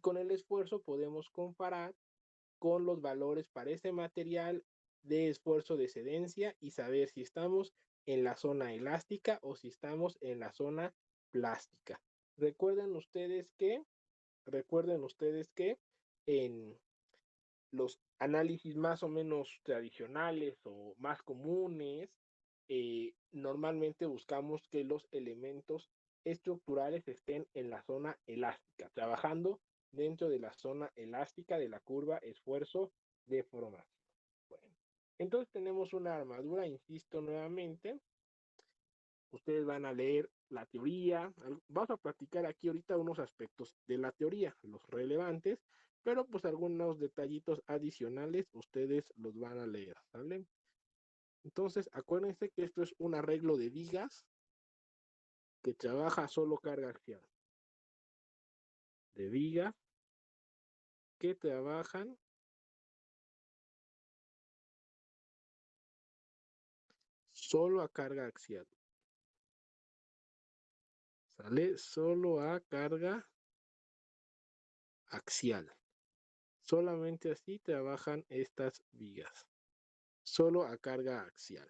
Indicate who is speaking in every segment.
Speaker 1: con el esfuerzo podemos comparar con los valores para ese material de esfuerzo de excedencia y saber si estamos en la zona elástica o si estamos en la zona plástica. Recuerden ustedes que en los análisis más o menos tradicionales o más comunes, normalmente buscamos que los elementos estructurales estén en la zona elástica, trabajando dentro de la zona elástica de la curva esfuerzo-deformación. Bueno, entonces tenemos una armadura, insisto nuevamente, ustedes van a leer la teoría, vamos a platicar aquí ahorita unos aspectos de la teoría, los relevantes, pero pues algunos detallitos adicionales ustedes los van a leer, ¿sale? Entonces, acuérdense que esto es un arreglo de vigas que trabaja solo carga axial. De vigas que trabajan solo a carga axial. ¿Sale? Solo a carga axial. Solamente así trabajan estas vigas. Solo a carga axial.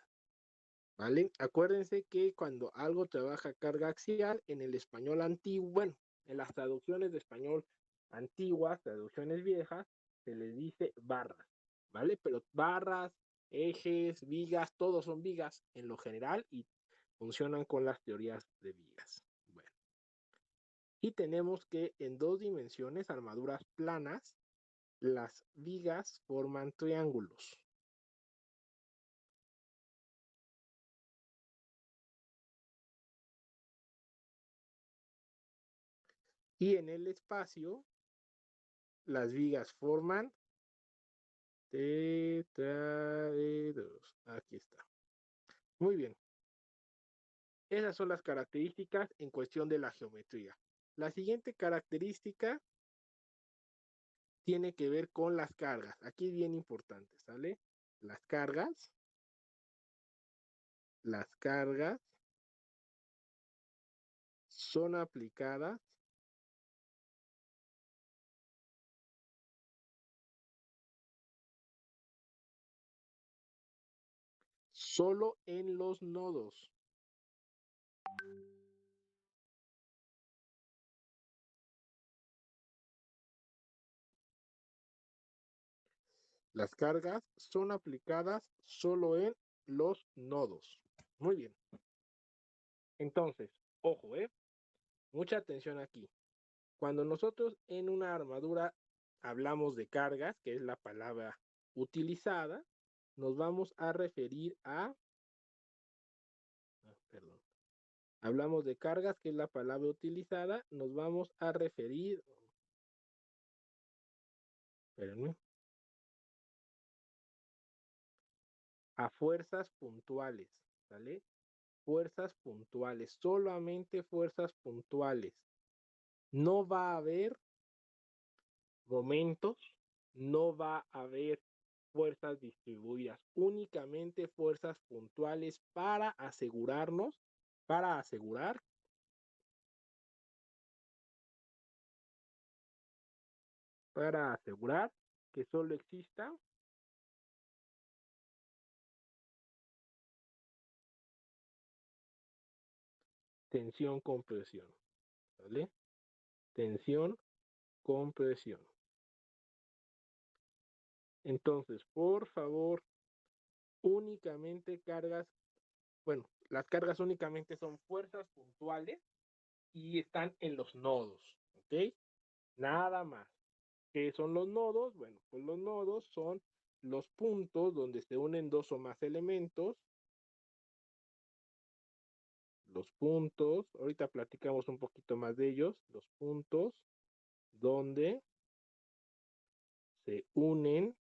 Speaker 1: ¿Vale? Acuérdense que cuando algo trabaja carga axial, en el español antiguo, bueno, en las traducciones de español antiguas, traducciones viejas, se les dice barras, ¿vale? Pero barras, ejes, vigas, todos son vigas en lo general y funcionan con las teorías de vigas. Bueno, y tenemos que en 2 dimensiones, armaduras planas, las vigas forman triángulos. Y en el espacio, las vigas forman tetraedros. Aquí está. Muy bien. Esas son las características en cuestión de la geometría. La siguiente característica tiene que ver con las cargas. Aquí es bien importante, ¿sale? Las cargas son aplicadas solo en los nodos. Las cargas son aplicadas solo en los nodos. Muy bien. Entonces, ojo, mucha atención aquí. Cuando nosotros en una armadura hablamos de cargas, que es la palabra utilizada, nos vamos a referir a, perdón, hablamos de cargas, que es la palabra utilizada, nos vamos a referir, espérenme, a fuerzas puntuales, ¿vale? Fuerzas puntuales, solamente fuerzas puntuales. No va a haber momentos, no va a haber fuerzas distribuidas, únicamente fuerzas puntuales para asegurarnos, para asegurar que solo exista tensión compresión, ¿vale? Tensión compresión. Entonces, por favor, únicamente cargas, bueno, las cargas únicamente son fuerzas puntuales y están en los nodos, ¿ok? Nada más. ¿Qué son los nodos? Bueno, pues los nodos son los puntos donde se unen dos o más elementos. Los puntos, ahorita platicamos un poquito más de ellos, los puntos donde se unen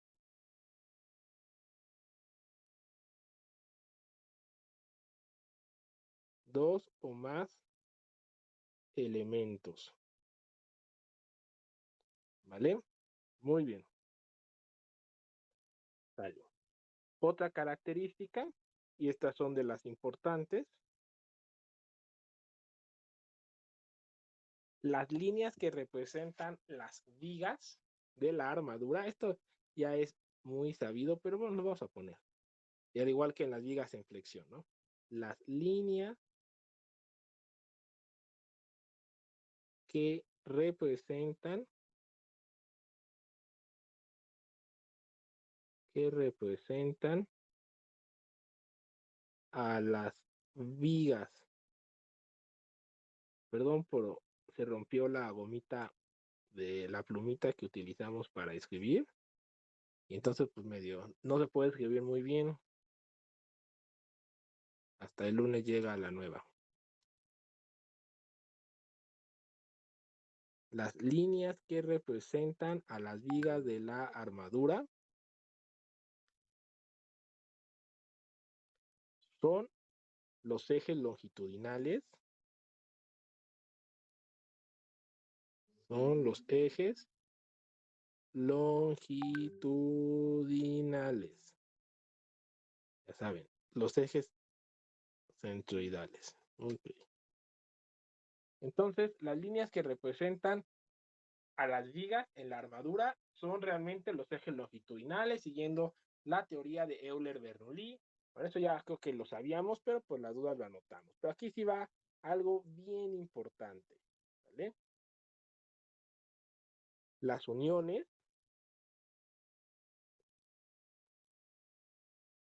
Speaker 1: dos o más elementos. ¿Vale? Muy bien. Vale. Otra característica, y estas son de las importantes, las líneas que representan las vigas de la armadura, esto ya es muy sabido, pero bueno, lo vamos a poner. Y al igual que en las vigas en flexión, ¿no? Las líneas que representan a las vigas. Perdón por se rompió la gomita de la plumita que utilizamos para escribir. Y entonces, pues medio, no se puede escribir muy bien. Hasta el lunes llega la nueva. Las líneas que representan a las vigas de la armadura son los ejes longitudinales. Son los ejes longitudinales. Ya saben, los ejes centroidales. Okay. Entonces, las líneas que representan a las vigas en la armadura son realmente los ejes longitudinales, siguiendo la teoría de Euler-Bernoulli. Por eso ya creo que lo sabíamos, pero por las dudas lo anotamos. Pero aquí sí va algo bien importante, ¿vale? Las uniones,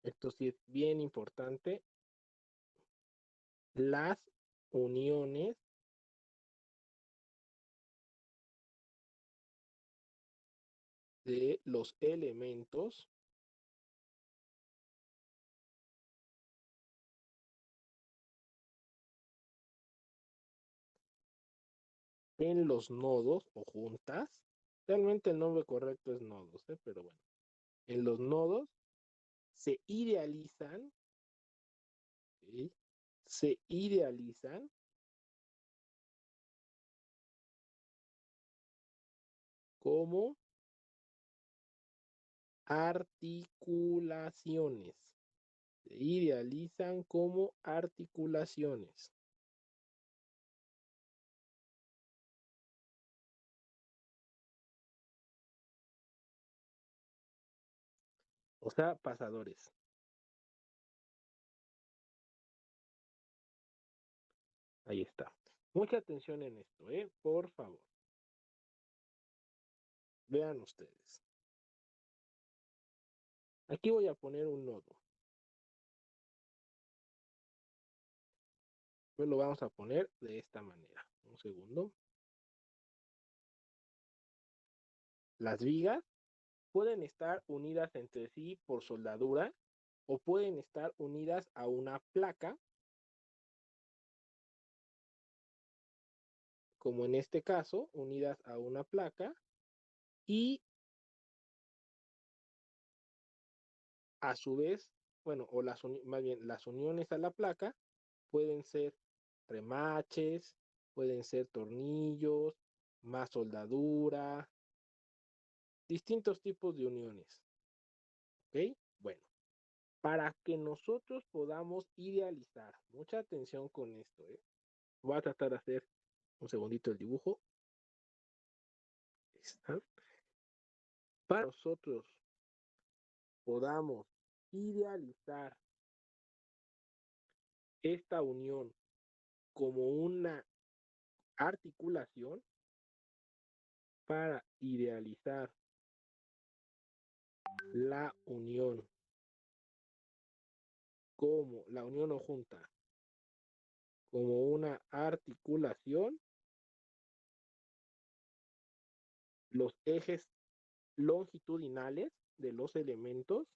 Speaker 1: esto sí es bien importante, las uniones de los elementos en los nodos o juntas. Realmente el nombre correcto es nodos, pero bueno. En los nodos se idealizan, ¿sí? Se idealizan como articulaciones. Se idealizan como articulaciones. O sea, pasadores. Ahí está. Mucha atención en esto, por favor. Vean ustedes. Aquí voy a poner un nodo. Pues lo vamos a poner de esta manera. Un segundo. Las vigas pueden estar unidas entre sí por soldadura o pueden estar unidas a una placa, como en este caso, unidas a una placa, y a su vez, bueno, o más bien las uniones a la placa pueden ser remaches, pueden ser tornillos, más soldadura, distintos tipos de uniones. ¿Ok? Bueno, para que nosotros podamos idealizar, mucha atención con esto, voy a tratar de hacer un segundito el dibujo. ¿Está? Para nosotros podamos idealizar esta unión como una articulación, para idealizar la unión como la unión o junta como una articulación, los ejes longitudinales de los elementos,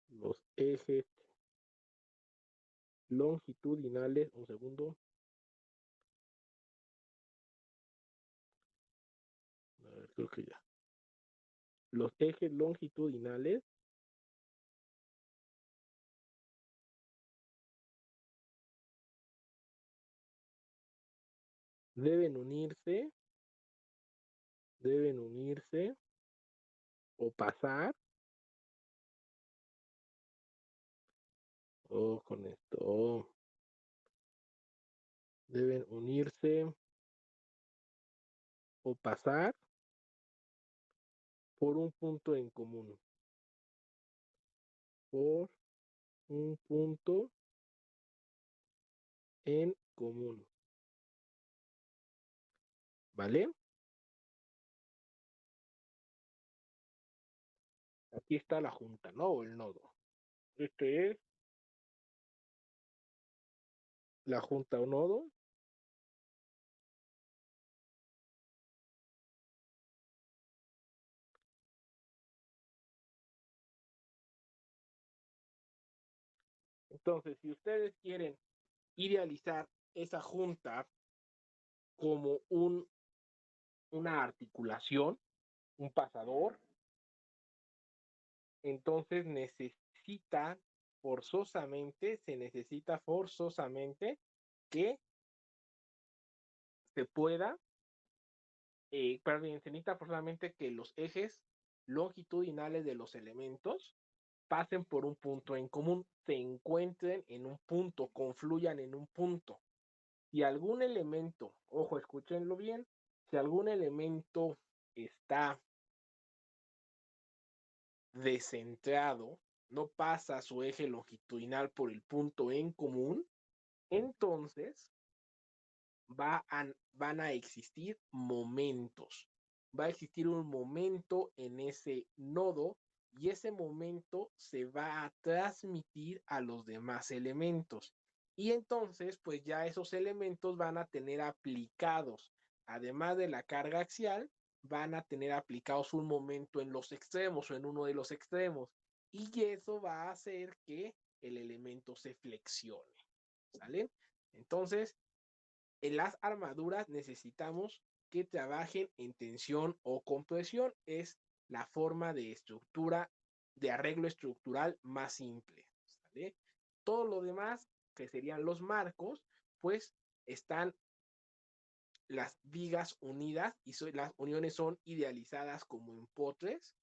Speaker 1: los ejes longitudinales, un segundo, a ver, creo que ya, los ejes longitudinales deben unirse, deben unirse o pasar, con esto, deben unirse o pasar por un punto en común. Por un punto en común. ¿Vale? Aquí está la junta, ¿no? O el nodo. Este es la junta o nodo. Entonces, si ustedes quieren idealizar esa junta como una articulación, un pasador, entonces se necesita forzosamente que se pueda, perdón, se necesita forzosamente que los ejes longitudinales de los elementos pasen por un punto en común, se encuentren en un punto, confluyan en un punto. Si algún elemento, ojo, escúchenlo bien, si algún elemento está descentrado, no pasa su eje longitudinal por el punto en común, entonces van a existir momentos. Va a existir un momento en ese nodo y ese momento se va a transmitir a los demás elementos. Y entonces, pues ya esos elementos van a tener aplicados, además de la carga axial, van a tener aplicados un momento en los extremos o en uno de los extremos. Y eso va a hacer que el elemento se flexione. ¿Sale? Entonces, en las armaduras necesitamos que trabajen en tensión o compresión. Es la forma de estructura, de arreglo estructural más simple. ¿Sale? Todo lo demás, que serían los marcos, pues están las vigas unidas y las uniones son idealizadas como empotres,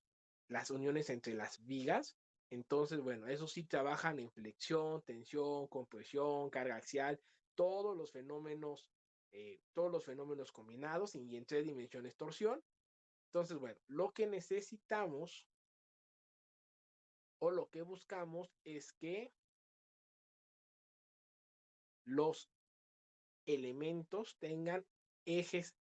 Speaker 1: las uniones entre las vigas. Entonces, bueno, eso sí trabajan en flexión, tensión, compresión, carga axial, todos los fenómenos combinados y en tres dimensiones torsión. Entonces, bueno, lo que necesitamos o lo que buscamos es que los elementos tengan ejes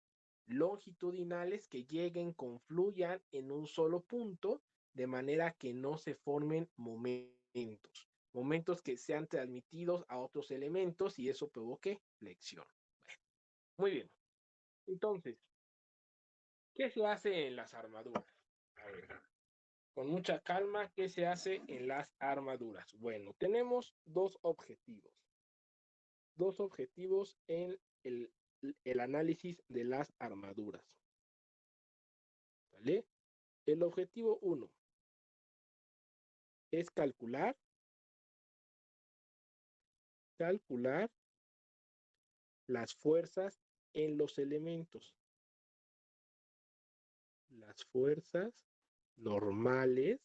Speaker 1: longitudinales que lleguen, confluyan en un solo punto, de manera que no se formen momentos que sean transmitidos a otros elementos y eso provoque flexión. Bueno, muy bien. Entonces, ¿qué se hace en las armaduras? A ver, con mucha calma, ¿qué se hace en las armaduras? Bueno, tenemos dos objetivos en el análisis de las armaduras. ¿Vale? El objetivo 1 es calcular las fuerzas en los elementos, las fuerzas normales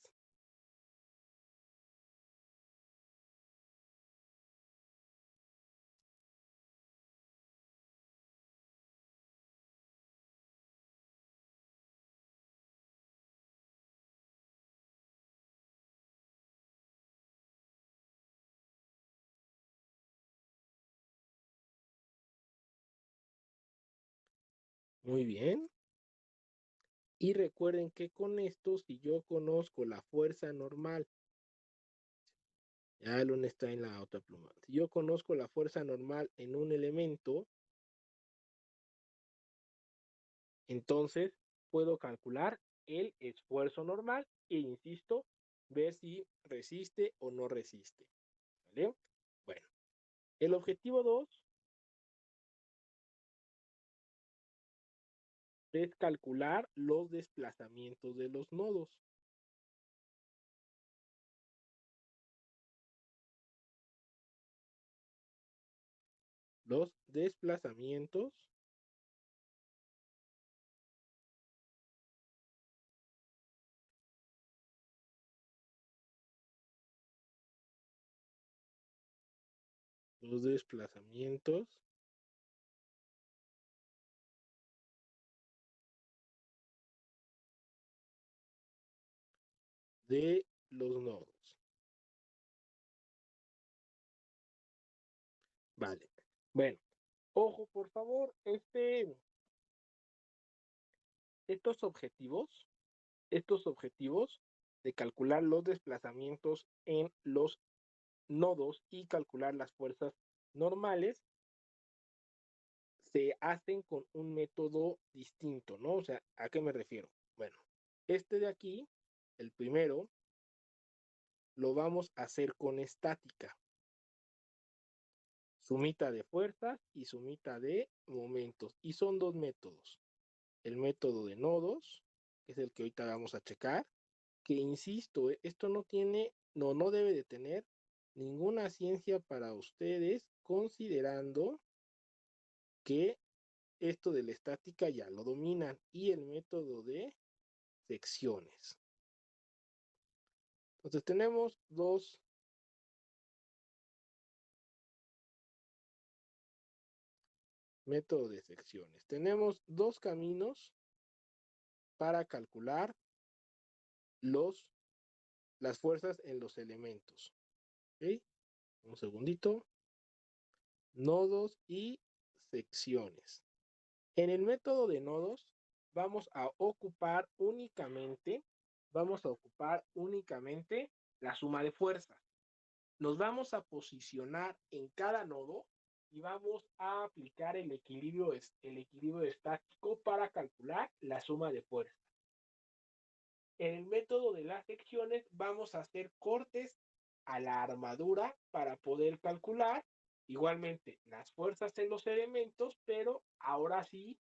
Speaker 1: muy bien. Y recuerden que con esto, si yo conozco la fuerza normal, ya lo está en la otra pluma. Si yo conozco la fuerza normal en un elemento, entonces puedo calcular el esfuerzo normal e, insisto, ver si resiste o no resiste. ¿Vale? Bueno, el objetivo 2 es calcular los desplazamientos de los nodos. Los desplazamientos los desplazamientos de los nodos. Vale. Bueno, ojo, por favor, estos objetivos de calcular los desplazamientos en los nodos y calcular las fuerzas normales se hacen con un método distinto, ¿no? O sea, ¿a qué me refiero? Bueno, este de aquí, el primero, lo vamos a hacer con estática. Sumita de fuerzas y sumita de momentos. Y son dos métodos. El método de nodos, que es el que ahorita vamos a checar, que insisto, esto no debe de tener ninguna ciencia para ustedes, considerando que esto de la estática ya lo dominan, y el método de secciones. Entonces tenemos dos métodos de secciones. Tenemos dos caminos para calcular las fuerzas en los elementos. ¿Ok? Un segundito. Nodos y secciones. En el método de nodos vamos a ocupar únicamente la suma de fuerzas. Nos vamos a posicionar en cada nodo y vamos a aplicar el equilibrio estático para calcular la suma de fuerzas. En el método de las secciones vamos a hacer cortes a la armadura para poder calcular igualmente las fuerzas en los elementos, pero ahora sí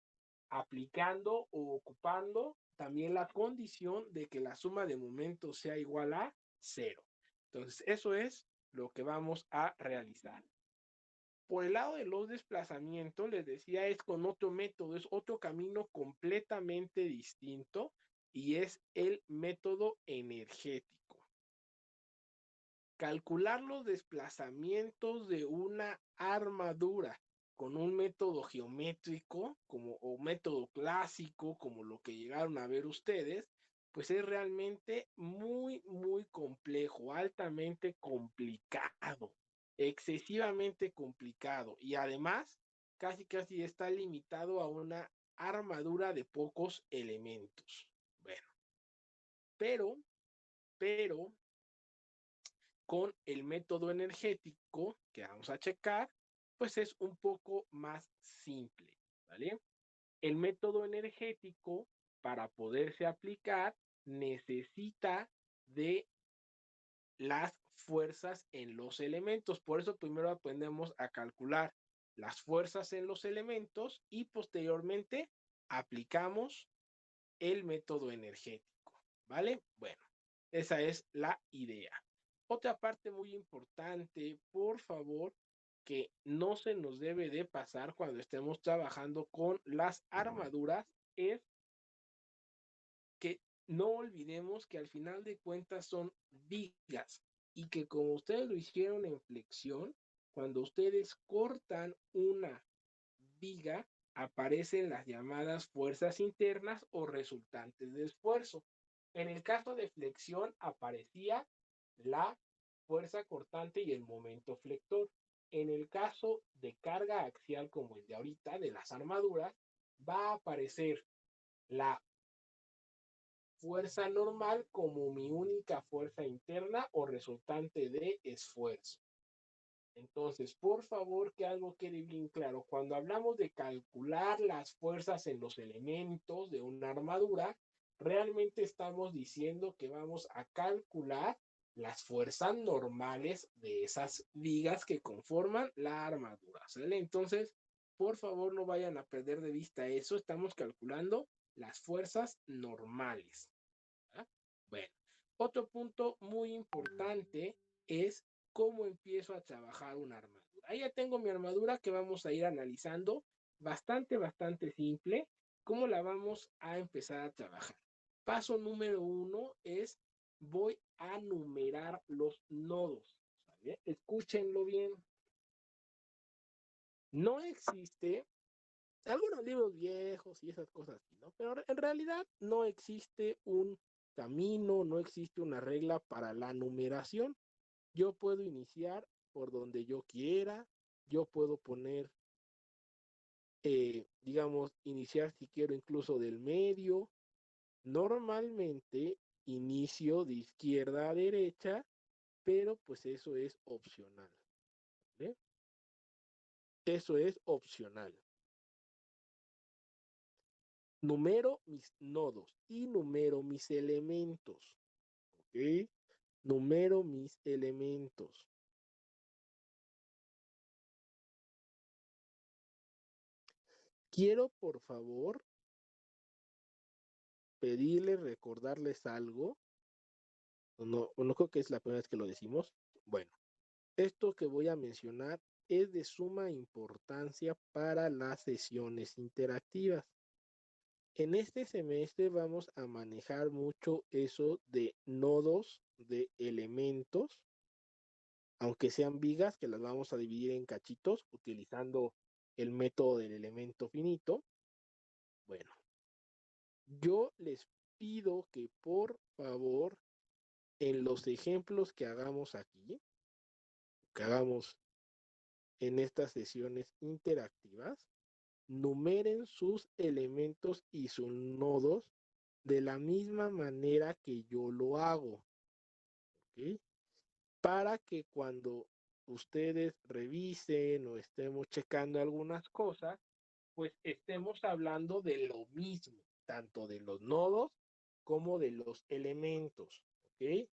Speaker 1: aplicando o ocupando también la condición de que la suma de momentos sea igual a 0. Entonces, eso es lo que vamos a realizar. Por el lado de los desplazamientos, les decía, es con otro método, es otro camino completamente distinto y es el método energético. Calcular los desplazamientos de una armadura con un método geométrico o método clásico, como lo que llegaron a ver ustedes, pues es realmente muy, muy complejo, altamente complicado, excesivamente complicado, y además casi casi está limitado a una armadura de pocos elementos. Bueno, pero con el método energético que vamos a checar, pues es un poco más simple, ¿vale? El método energético, para poderse aplicar, necesita de las fuerzas en los elementos. Por eso primero aprendemos a calcular las fuerzas en los elementos y posteriormente aplicamos el método energético, ¿vale? Bueno, esa es la idea. Otra parte muy importante, por favor, que no se nos debe de pasar cuando estemos trabajando con las armaduras, es que no olvidemos que al final de cuentas son vigas y que como ustedes lo hicieron en flexión, cuando ustedes cortan una viga, aparecen las llamadas fuerzas internas o resultantes de esfuerzo. En el caso de flexión aparecía la fuerza cortante y el momento flector. En el caso de carga axial como el de ahorita, de las armaduras, va a aparecer la fuerza normal como mi única fuerza interna o resultante de esfuerzo. Entonces, por favor, que algo quede bien claro. Cuando hablamos de calcular las fuerzas en los elementos de una armadura, realmente estamos diciendo que vamos a calcular las fuerzas normales de esas vigas que conforman la armadura, ¿sale? Entonces, por favor, no vayan a perder de vista eso. Estamos calculando las fuerzas normales. ¿Ah? Bueno, otro punto muy importante es cómo empiezo a trabajar una armadura. Ahí ya tengo mi armadura que vamos a ir analizando, bastante simple, cómo la vamos a empezar a trabajar. Paso número 1 es voy a numerar los nodos. ¿Sale? Escúchenlo bien. No existe, algunos libros viejos y esas cosas así, ¿no? Pero en realidad no existe un camino, no existe una regla para la numeración. Yo puedo iniciar por donde yo quiera, yo puedo poner, digamos, iniciar si quiero incluso del medio. Normalmente inicio de izquierda a derecha, pero pues eso es opcional. ¿Vale? Eso es opcional. Numero mis nodos y numero mis elementos. ¿Ok? Numero mis elementos. Quiero, por favor, pedirles, recordarles algo. No, no creo que es la primera vez que lo decimos. Bueno, esto que voy a mencionar es de suma importancia para las sesiones interactivas. En este semestre vamos a manejar mucho eso de nodos de elementos, aunque sean vigas, que las vamos a dividir en cachitos utilizando el método del elemento finito. Bueno, yo les pido que por favor en los ejemplos que hagamos aquí, que hagamos en estas sesiones interactivas, numeren sus elementos y sus nodos de la misma manera que yo lo hago, ¿ok? Para que cuando ustedes revisen o estemos checando algunas cosas, pues estemos hablando de lo mismo, tanto de los nodos como de los elementos, ¿ok?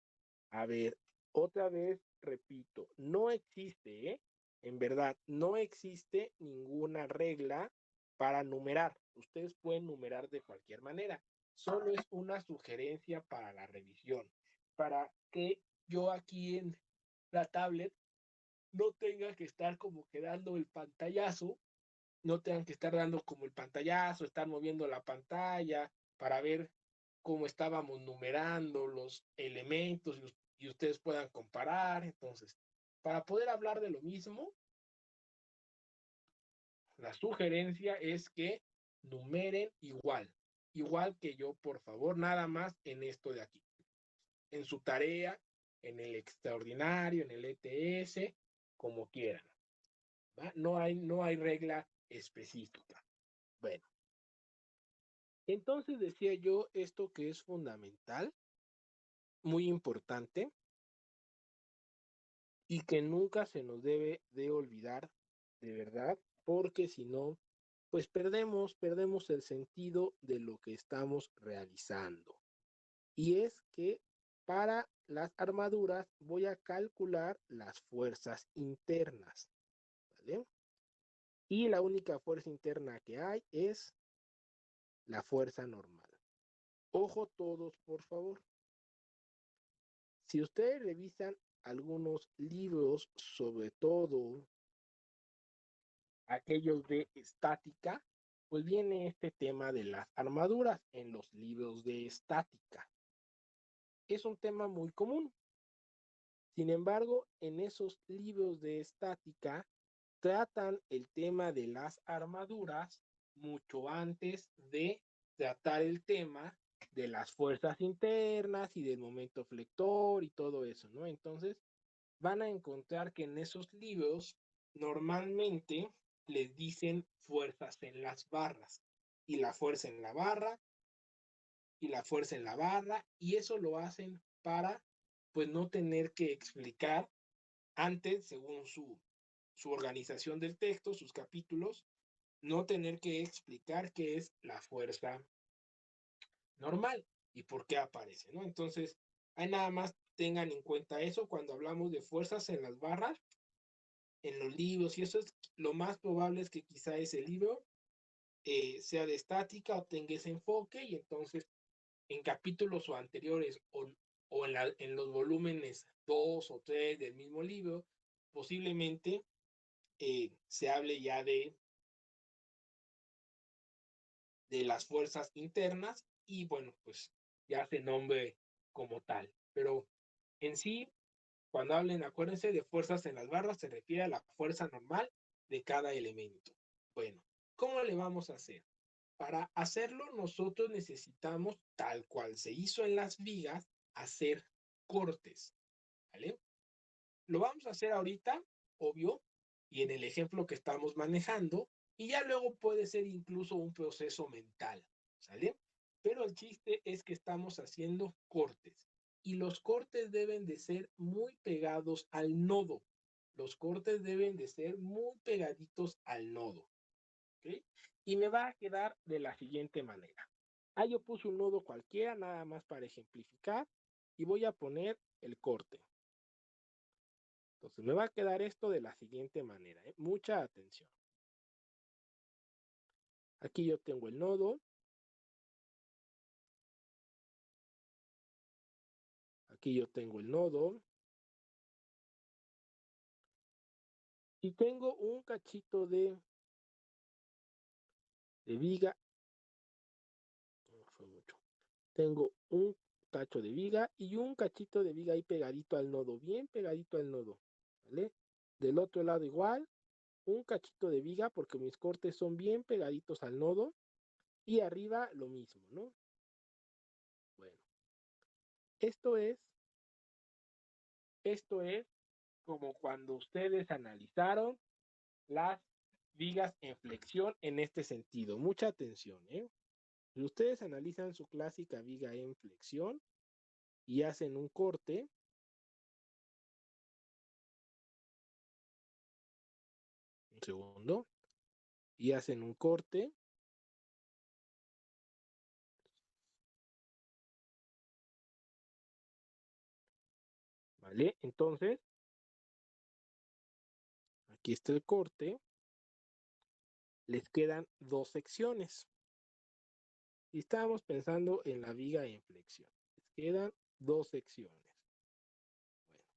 Speaker 1: A ver, otra vez repito, no existe, ¿eh? En verdad, no existe ninguna regla para numerar. Ustedes pueden numerar de cualquier manera. Solo es una sugerencia para la revisión, para que yo aquí en la tablet no tenga que estar como que dando el pantallazo, no tengan que estar dando como el pantallazo, estar moviendo la pantalla para ver cómo estábamos numerando los elementos y ustedes puedan comparar. Entonces, para poder hablar de lo mismo, la sugerencia es que numeren igual, igual que yo, por favor, nada más en esto de aquí, en su tarea, en el extraordinario, en el ETS, como quieran. ¿Va? No hay regla específica. Bueno, entonces decía yo esto que es fundamental, muy importante y que nunca se nos debe de olvidar, de verdad, porque si no, pues perdemos el sentido de lo que estamos realizando. Y es que para las armaduras voy a calcular las fuerzas internas, ¿vale? Y la única fuerza interna que hay es la fuerza normal. Ojo todos, por favor. Si ustedes revisan algunos libros, sobre todo aquellos de estática, pues viene este tema de las armaduras en los libros de estática. Es un tema muy común. Sin embargo, en esos libros de estática tratan el tema de las armaduras mucho antes de tratar el tema de las fuerzas internas y del momento flector y todo eso, ¿no? Entonces, van a encontrar que en esos libros normalmente les dicen fuerzas en las barras y la fuerza en la barra y la fuerza en la barra y eso lo hacen para pues no tener que explicar antes según su organización del texto, sus capítulos, no tener que explicar qué es la fuerza normal y por qué aparece, ¿no? Entonces, ahí nada más tengan en cuenta eso cuando hablamos de fuerzas en las barras, en los libros, y eso es lo más probable es que quizá ese libro sea de estática o tenga ese enfoque, y entonces en capítulos o anteriores o en los volúmenes 2 o 3 del mismo libro, posiblemente se hable ya de las fuerzas internas y bueno, pues ya se nombre como tal. Pero en sí, cuando hablen, acuérdense de fuerzas en las barras, se refiere a la fuerza normal de cada elemento. Bueno, ¿cómo le vamos a hacer? Para hacerlo, nosotros necesitamos, tal cual se hizo en las vigas, hacer cortes, ¿vale? Lo vamos a hacer ahorita, obvio, y en el ejemplo que estamos manejando, y ya luego puede ser incluso un proceso mental, ¿sale? Pero el chiste es que estamos haciendo cortes, y los cortes deben de ser muy pegados al nodo. Los cortes deben de ser muy pegaditos al nodo, ¿ok? Y me va a quedar de la siguiente manera. Ah, yo puse un nodo cualquiera, nada más para ejemplificar, y voy a poner el corte. Entonces me va a quedar esto de la siguiente manera, ¿eh? Mucha atención. Aquí yo tengo el nodo. Aquí yo tengo el nodo. Y tengo un cachito de viga. No fue mucho. Tengo un cacho de viga y un cachito de viga ahí pegadito al nodo, bien pegadito al nodo, ¿vale? Del otro lado igual, un cachito de viga porque mis cortes son bien pegaditos al nodo y arriba lo mismo, ¿no? Bueno, esto es, esto es como cuando ustedes analizaron las vigas en flexión en este sentido. Mucha atención, ¿eh? Si ustedes analizan su clásica viga en flexión y hacen un corte, un segundo, y hacen un corte, ¿vale? Entonces, aquí está el corte, les quedan dos secciones. Y estábamos pensando en la viga en flexión. Les quedan dos secciones. Bueno,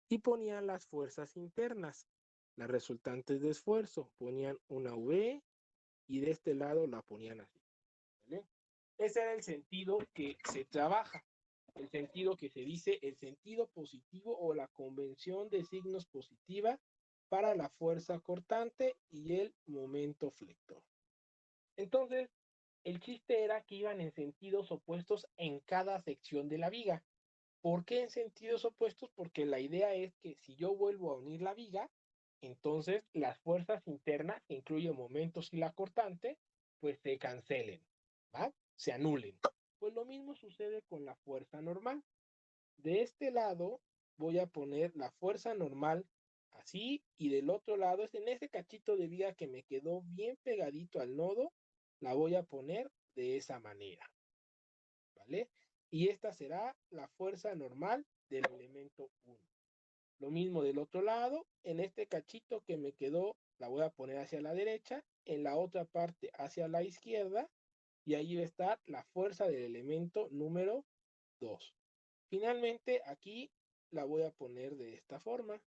Speaker 1: y ponían las fuerzas internas, las resultantes de esfuerzo. Ponían una V y de este lado la ponían así, ¿vale? Ese era el sentido que se trabaja, el sentido que se dice, el sentido positivo o la convención de signos positiva para la fuerza cortante y el momento flector. Entonces, el chiste era que iban en sentidos opuestos en cada sección de la viga. ¿Por qué en sentidos opuestos? Porque la idea es que si yo vuelvo a unir la viga, entonces las fuerzas internas, que incluyen momentos y la cortante, pues se cancelen, ¿va? Se anulen. Pues lo mismo sucede con la fuerza normal. De este lado voy a poner la fuerza normal así y del otro lado, es en ese cachito de viga que me quedó bien pegadito al nodo, la voy a poner de esa manera, ¿vale? Y esta será la fuerza normal del elemento 1. Lo mismo del otro lado, en este cachito que me quedó, la voy a poner hacia la derecha, en la otra parte hacia la izquierda, y ahí va a estar la fuerza del elemento número 2. Finalmente, aquí la voy a poner de esta forma,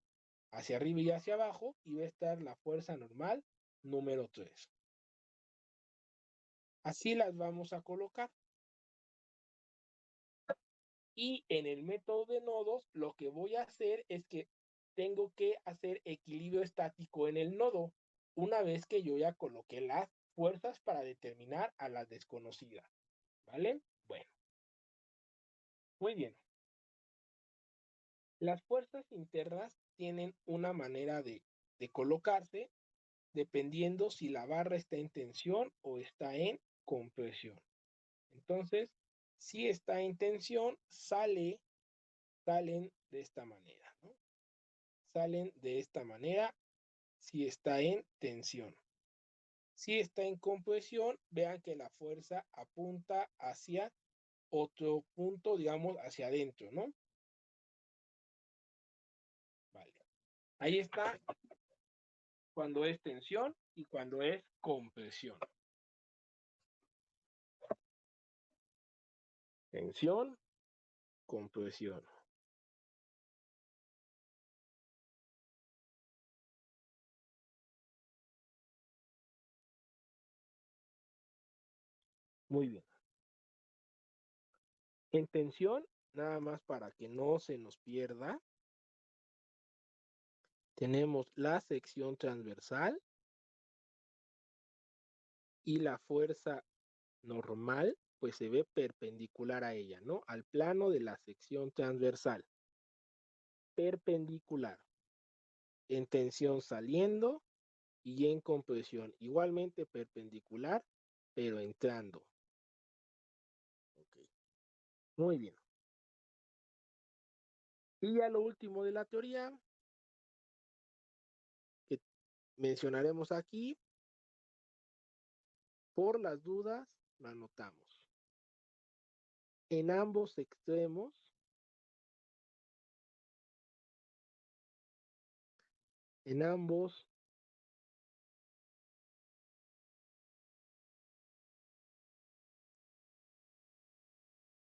Speaker 1: hacia arriba y hacia abajo, y va a estar la fuerza normal número 3. Así las vamos a colocar. Y en el método de nodos, lo que voy a hacer es que tengo que hacer equilibrio estático en el nodo, una vez que yo ya coloqué las fuerzas para determinar a las desconocidas. ¿Vale? Bueno, muy bien. Las fuerzas internas tienen una manera de colocarse dependiendo si la barra está en tensión o está en compresión. Entonces, si está en tensión, salen de esta manera, ¿no? Salen de esta manera si está en tensión. Si está en compresión, vean que la fuerza apunta hacia otro punto, digamos, hacia adentro, ¿no? Vale. Ahí está cuando es tensión y cuando es compresión. Tensión, compresión. Muy bien. En tensión, nada más para que no se nos pierda, tenemos la sección transversal y la fuerza normal, pues se ve perpendicular a ella, ¿no? Al plano de la sección transversal. Perpendicular. En tensión saliendo y en compresión. Igualmente perpendicular, pero entrando. Okay. Muy bien. Y ya lo último de la teoría que mencionaremos aquí, por las dudas, lo anotamos. En ambos extremos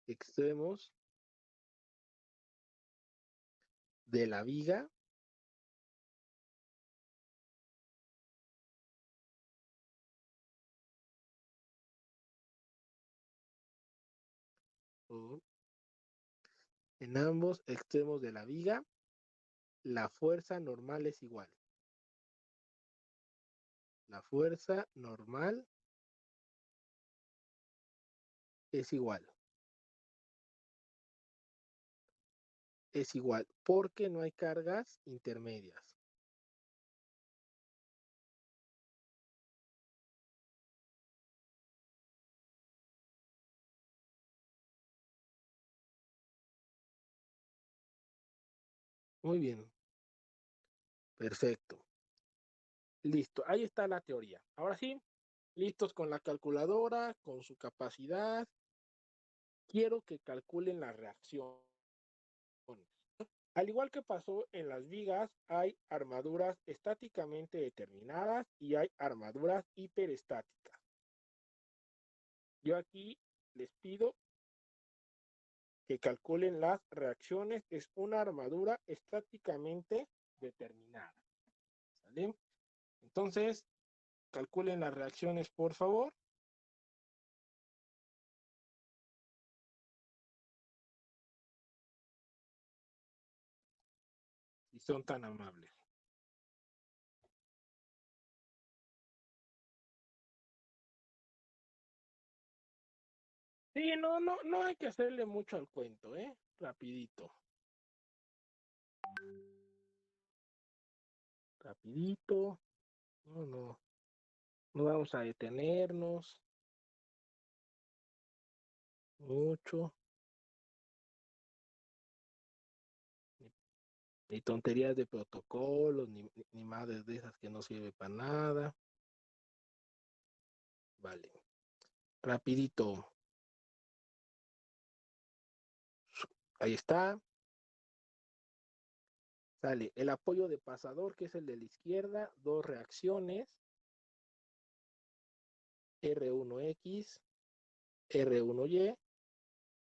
Speaker 1: extremos de la viga o en ambos extremos de la viga, la fuerza normal es igual. La fuerza normal es igual. Es igual, porque no hay cargas intermedias. Muy bien, perfecto. Listo, ahí está la teoría. Ahora sí, listos con la calculadora, con su capacidad. Quiero que calculen la reacción. Al igual que pasó en las vigas, hay armaduras estáticamente determinadas y hay armaduras hiperestáticas. Yo aquí les pido que calculen las reacciones. Es una armadura estáticamente determinada. ¿Sale? Entonces, calculen las reacciones, por favor. Si son tan amables. Sí, no hay que hacerle mucho al cuento, ¿eh? Rapidito. Rapidito. No vamos a detenernos mucho. Ni, ni tonterías de protocolos, ni madres de esas que no sirve para nada. Vale. Rapidito. Ahí está. Sale el apoyo de pasador, que es el de la izquierda, dos reacciones, R1X, R1Y.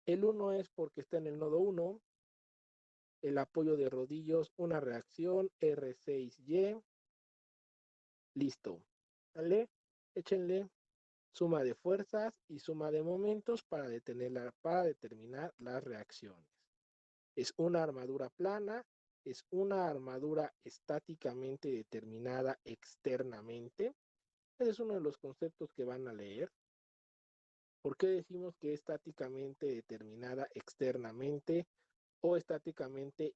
Speaker 1: El 1 es porque está en el nodo 1. El apoyo de rodillos, una reacción, R6Y. Listo. ¿Vale? Échenle suma de fuerzas y suma de momentos para determinar las reacciones. Es una armadura plana, es una armadura estáticamente determinada externamente. Ese es uno de los conceptos que van a leer. ¿Por qué decimos que es estáticamente determinada externamente o estáticamente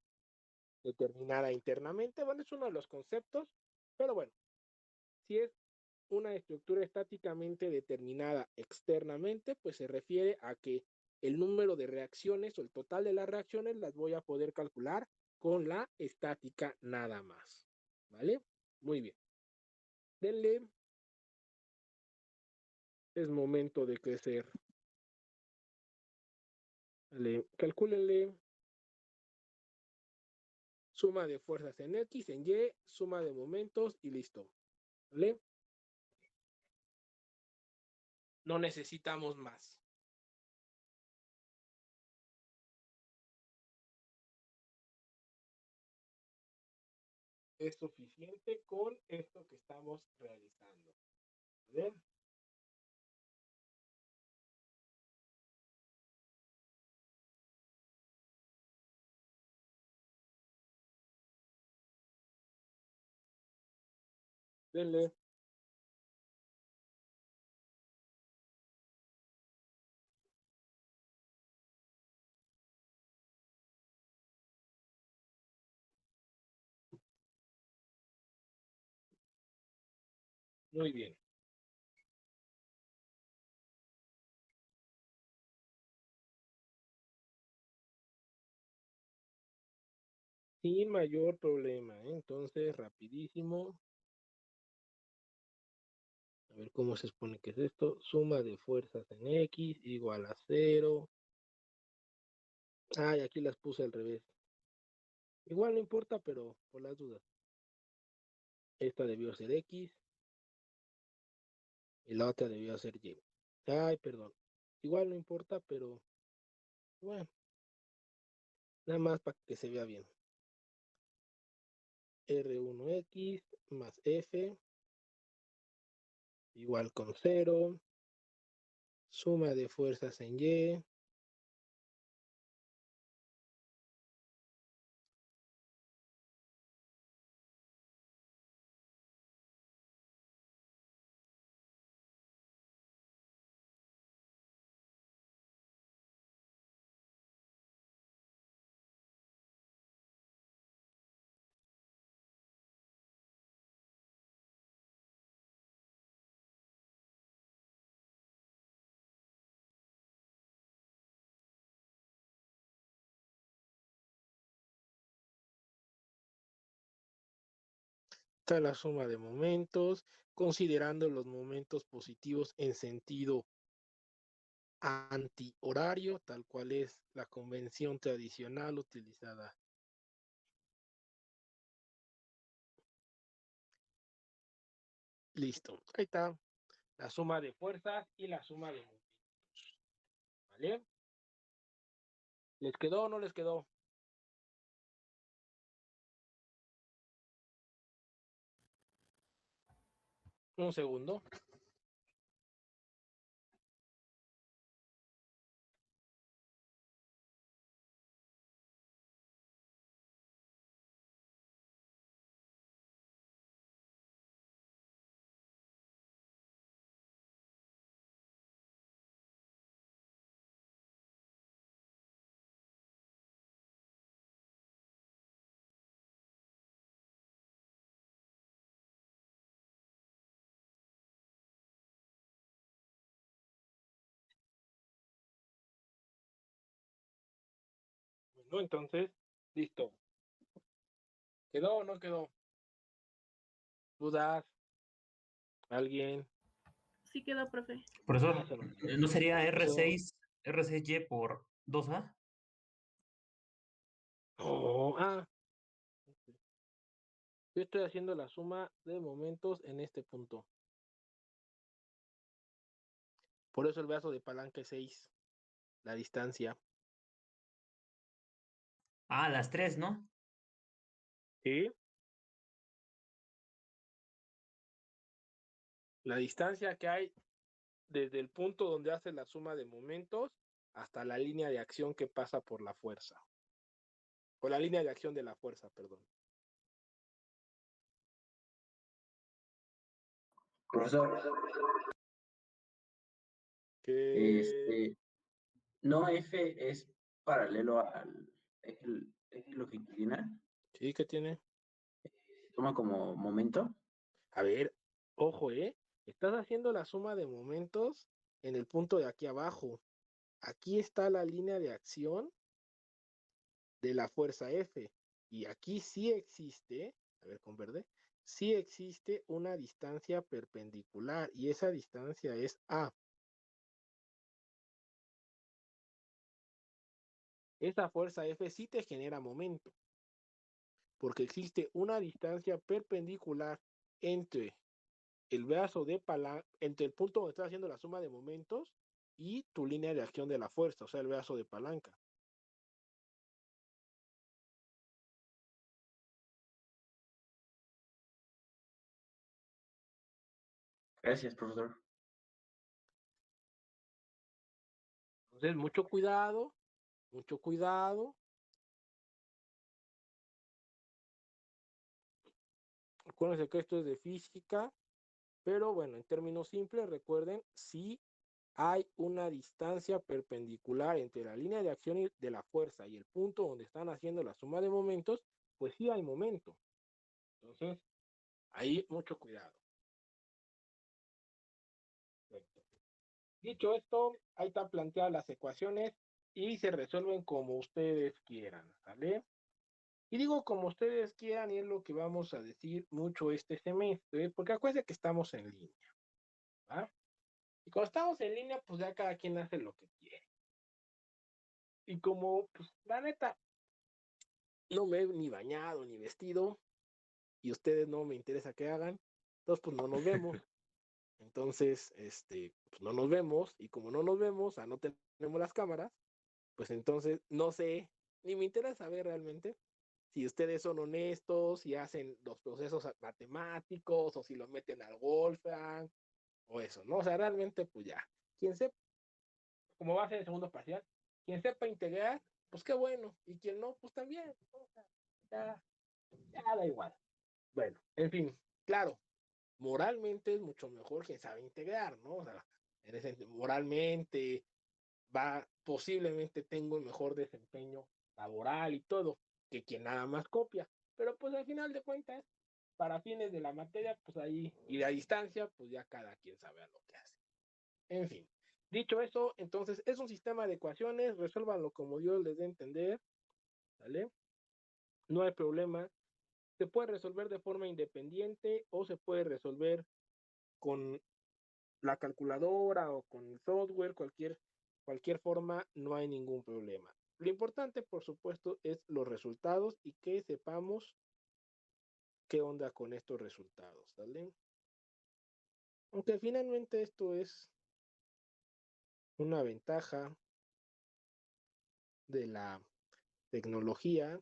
Speaker 1: determinada internamente? Bueno, es uno de los conceptos, pero bueno, si es una estructura estáticamente determinada externamente, pues se refiere a que el número de reacciones o el total de las reacciones las voy a poder calcular con la estática nada más. ¿Vale? Muy bien. Denle, es momento de crecer. Vale, calcúlenle suma de fuerzas en X, en Y, suma de momentos y listo. ¿Vale? No necesitamos más. Es suficiente con esto que estamos realizando. ¿Vale? Denle. Muy bien. Sin mayor problema, ¿eh? Entonces, rapidísimo. A ver cómo se supone que es esto. Suma de fuerzas en X igual a 0. Y aquí las puse al revés. Igual no importa, pero por las dudas. Esta debió ser X y la otra debió ser Y. Perdón. Igual no importa, pero bueno, nada más para que se vea bien. R1X más F igual con 0. Suma de fuerzas en Y. Está la suma de momentos, considerando los momentos positivos en sentido antihorario, tal cual es la convención tradicional utilizada. Listo, ahí está la suma de fuerzas y la suma de momentos. ¿Vale? ¿Les quedó o no les quedó? Un segundo. Bueno, entonces, listo. ¿Quedó o no quedó? ¿Dudas? ¿Alguien?
Speaker 2: Sí quedó, profe.
Speaker 3: Profesor, ¿no sería
Speaker 1: Profesor.
Speaker 3: R6Y por 2A?
Speaker 1: Oh. Yo estoy haciendo la suma de momentos en este punto. Por eso el brazo de palanca es 6. La distancia.
Speaker 3: Las 3, ¿no?
Speaker 1: ¿Sí? La distancia que hay desde el punto donde hace la suma de momentos hasta la línea de acción que pasa por la fuerza. O la línea de acción de la fuerza, perdón.
Speaker 4: Profesor,
Speaker 1: Que
Speaker 4: ¿no F es paralelo al eje longitudinal?
Speaker 1: sí, que tiene.
Speaker 4: ¿Se toma como momento?
Speaker 1: A ver, ojo, estás haciendo la suma de momentos en el punto de aquí abajo. Aquí está la línea de acción de la fuerza F. Y aquí sí existe, a ver con verde, sí existe una distancia perpendicular y esa distancia es A. Esa fuerza F sí te genera momento, porque existe una distancia perpendicular entre el brazo de palanca, entre el punto donde estás haciendo la suma de momentos y tu línea de acción de la fuerza, o sea, el brazo de palanca.
Speaker 4: Gracias, profesor.
Speaker 1: Entonces, mucho cuidado, mucho cuidado. Acuérdense que esto es de física, pero bueno, en términos simples, recuerden, si hay una distancia perpendicular entre la línea de acción de la fuerza y el punto donde están haciendo la suma de momentos, pues sí hay momento. Entonces, ahí mucho cuidado. Perfecto. Dicho esto, ahí están planteadas las ecuaciones y se resuelven como ustedes quieran, ¿sale? Y digo como ustedes quieran y es lo que vamos a decir mucho este semestre, porque acuérdense que estamos en línea, ¿va? Y cuando estamos en línea, pues ya cada quien hace lo que quiere. Y como, pues, la neta, no me he ni bañado ni vestido, y ustedes no me interesa que hagan, entonces pues no nos vemos. Entonces, pues no nos vemos, y como no nos vemos, o sea, no tenemos las cámaras, pues entonces no sé, ni me interesa saber realmente si ustedes son honestos, si hacen los procesos matemáticos, o si los meten al Wolfgang, o eso, ¿no? O sea, realmente, pues ya, quien sepa, como va a ser el segundo parcial, quien sepa integrar, pues qué bueno, y quien no, pues también, ¿no? O sea, ya, ya da igual. Bueno, en fin, claro, moralmente es mucho mejor quien sabe integrar, ¿no? O sea, en ese sentido, moralmente posiblemente tengo un mejor desempeño laboral y todo, que quien nada más copia. Pero pues al final de cuentas, para fines de la materia, pues ahí, y la distancia, pues ya cada quien sabe a lo que hace. En fin, dicho eso, entonces es un sistema de ecuaciones, resuélvanlo como Dios les dé a entender, ¿vale? No hay problema. Se puede resolver de forma independiente o se puede resolver con la calculadora o con el software, cualquier forma, no hay ningún problema. Lo importante, por supuesto, es los resultados y que sepamos qué onda con estos resultados, ¿sale? Aunque finalmente esto es una ventaja de la tecnología,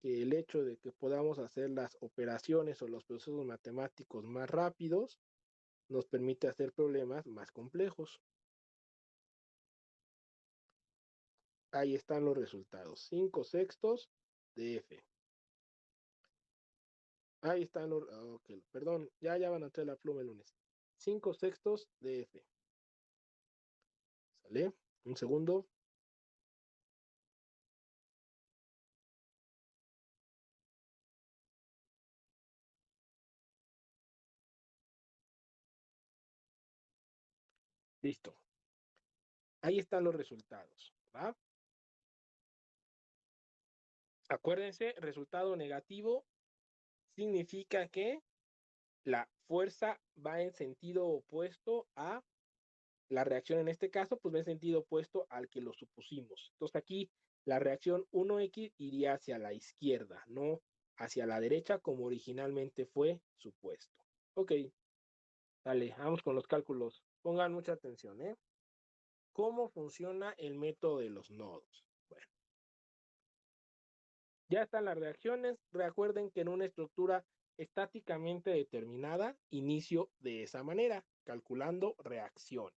Speaker 1: que el hecho de que podamos hacer las operaciones o los procesos matemáticos más rápidos nos permite hacer problemas más complejos. Ahí están los resultados. 5/6 de F. Ahí están los... ok, perdón, ya van a traer la pluma el lunes. 5/6 de F. ¿Sale? Un segundo. Listo. Ahí están los resultados. ¿Va? Acuérdense, resultado negativo significa que la fuerza va en sentido opuesto a la reacción. En este caso, pues va en sentido opuesto al que lo supusimos. Entonces aquí la reacción 1X iría hacia la izquierda, no hacia la derecha como originalmente fue supuesto. Ok, dale, vamos con los cálculos. Pongan mucha atención, ¿eh? ¿Cómo funciona el método de los nodos? Bueno, ya están las reacciones. Recuerden que en una estructura estáticamente determinada, inicio de esa manera, calculando reacción.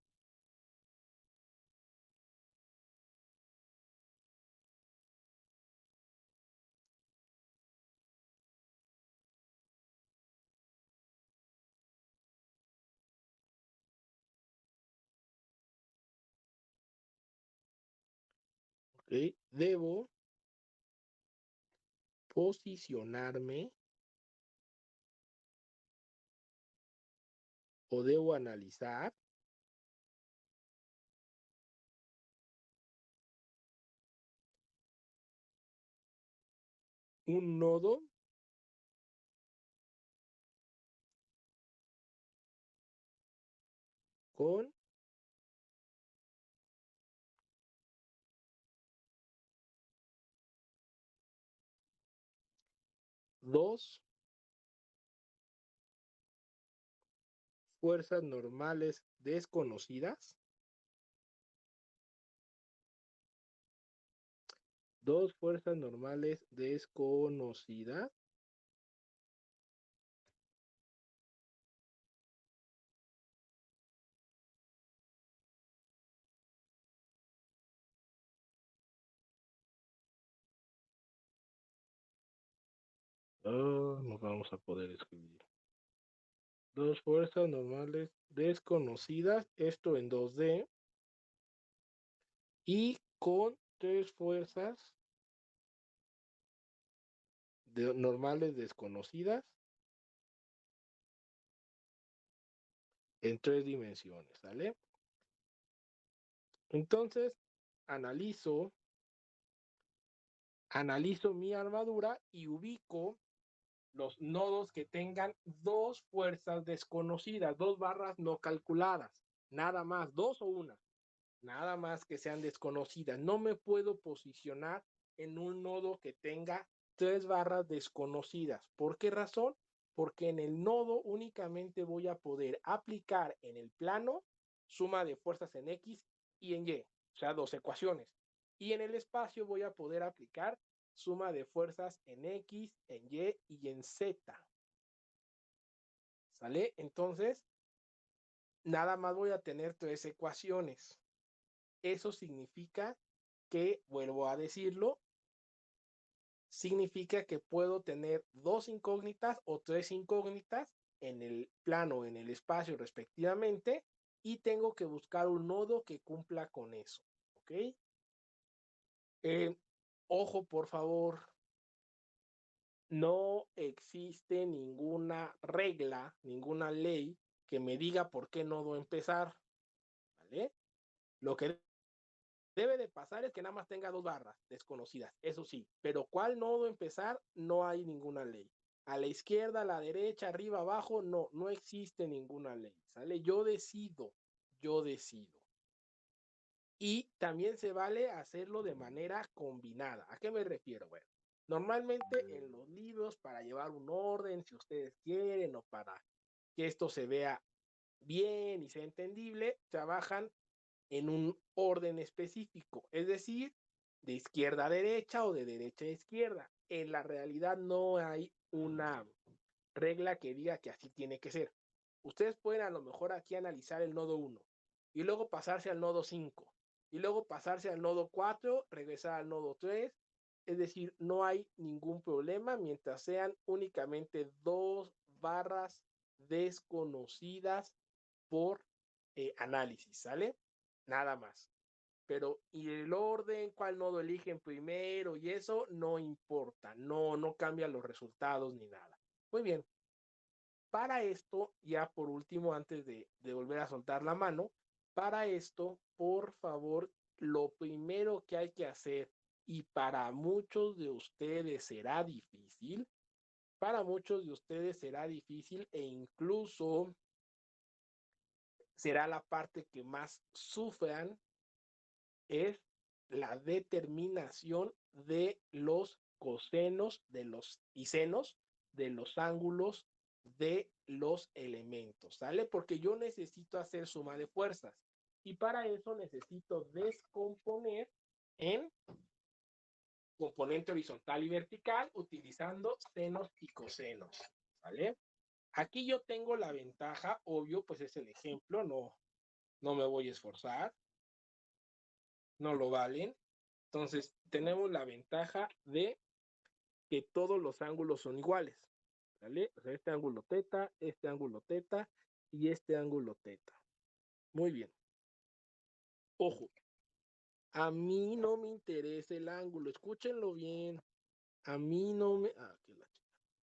Speaker 1: ¿Ok? Debo posicionarme o debo analizar un nodo con dos fuerzas normales desconocidas, dos fuerzas normales desconocidas, nos vamos a poder escribir. Dos fuerzas normales desconocidas, esto en 2D, y con tres fuerzas normales desconocidas en 3 dimensiones, ¿sale? Entonces, analizo mi armadura y ubico los nodos que tengan dos fuerzas desconocidas, 2 barras no calculadas, nada más, 2 o 1, nada más que sean desconocidas. No me puedo posicionar en un nodo que tenga 3 barras desconocidas. ¿Por qué razón? Porque en el nodo únicamente voy a poder aplicar en el plano suma de fuerzas en X y en Y, o sea, 2 ecuaciones. Y en el espacio voy a poder aplicar suma de fuerzas en X, en Y y en Z. ¿Sale? Entonces, nada más voy a tener 3 ecuaciones. Eso significa que, vuelvo a decirlo, significa que puedo tener 2 incógnitas o 3 incógnitas en el plano, en el espacio respectivamente, y tengo que buscar un nodo que cumpla con eso. ¿Ok? Ojo, por favor, no existe ninguna regla, ninguna ley que me diga por qué nodo empezar. ¿Vale? Lo que debe de pasar es que nada más tenga 2 barras desconocidas, eso sí, pero ¿cuál nodo empezar? No hay ninguna ley. A la izquierda, a la derecha, arriba, abajo, no existe ninguna ley, ¿sale? Yo decido. Y también se vale hacerlo de manera combinada. ¿A qué me refiero? Bueno, normalmente en los libros, para llevar un orden, si ustedes quieren, o para que esto se vea bien y sea entendible, trabajan en un orden específico, es decir, de izquierda a derecha o de derecha a izquierda. En la realidad no hay una regla que diga que así tiene que ser. Ustedes pueden a lo mejor aquí analizar el nodo 1 y luego pasarse al nodo 5 y luego pasarse al nodo 4, regresar al nodo 3. Es decir, no hay ningún problema mientras sean únicamente 2 barras desconocidas por análisis, ¿sale? Nada más. Pero, y el orden, cuál nodo eligen primero y eso no importa, no cambia los resultados ni nada. Muy bien. Para esto, ya por último, antes de volver a soltar la mano, para esto, por favor, lo primero que hay que hacer, y para muchos de ustedes será difícil, e incluso será la parte que más sufran, es la determinación de los cosenos y senos de los ángulos de los elementos, ¿sale? Porque yo necesito hacer suma de fuerzas y para eso necesito descomponer en componente horizontal y vertical utilizando senos y cosenos, ¿vale? Aquí yo tengo la ventaja, obvio, pues es el ejemplo, no me voy a esforzar, no lo valen. Entonces, tenemos la ventaja de que todos los ángulos son iguales, ¿vale? O sea, este ángulo teta y este ángulo teta. Muy bien. Ojo, a mí no me interesa el ángulo, escúchenlo bien. A mí no me,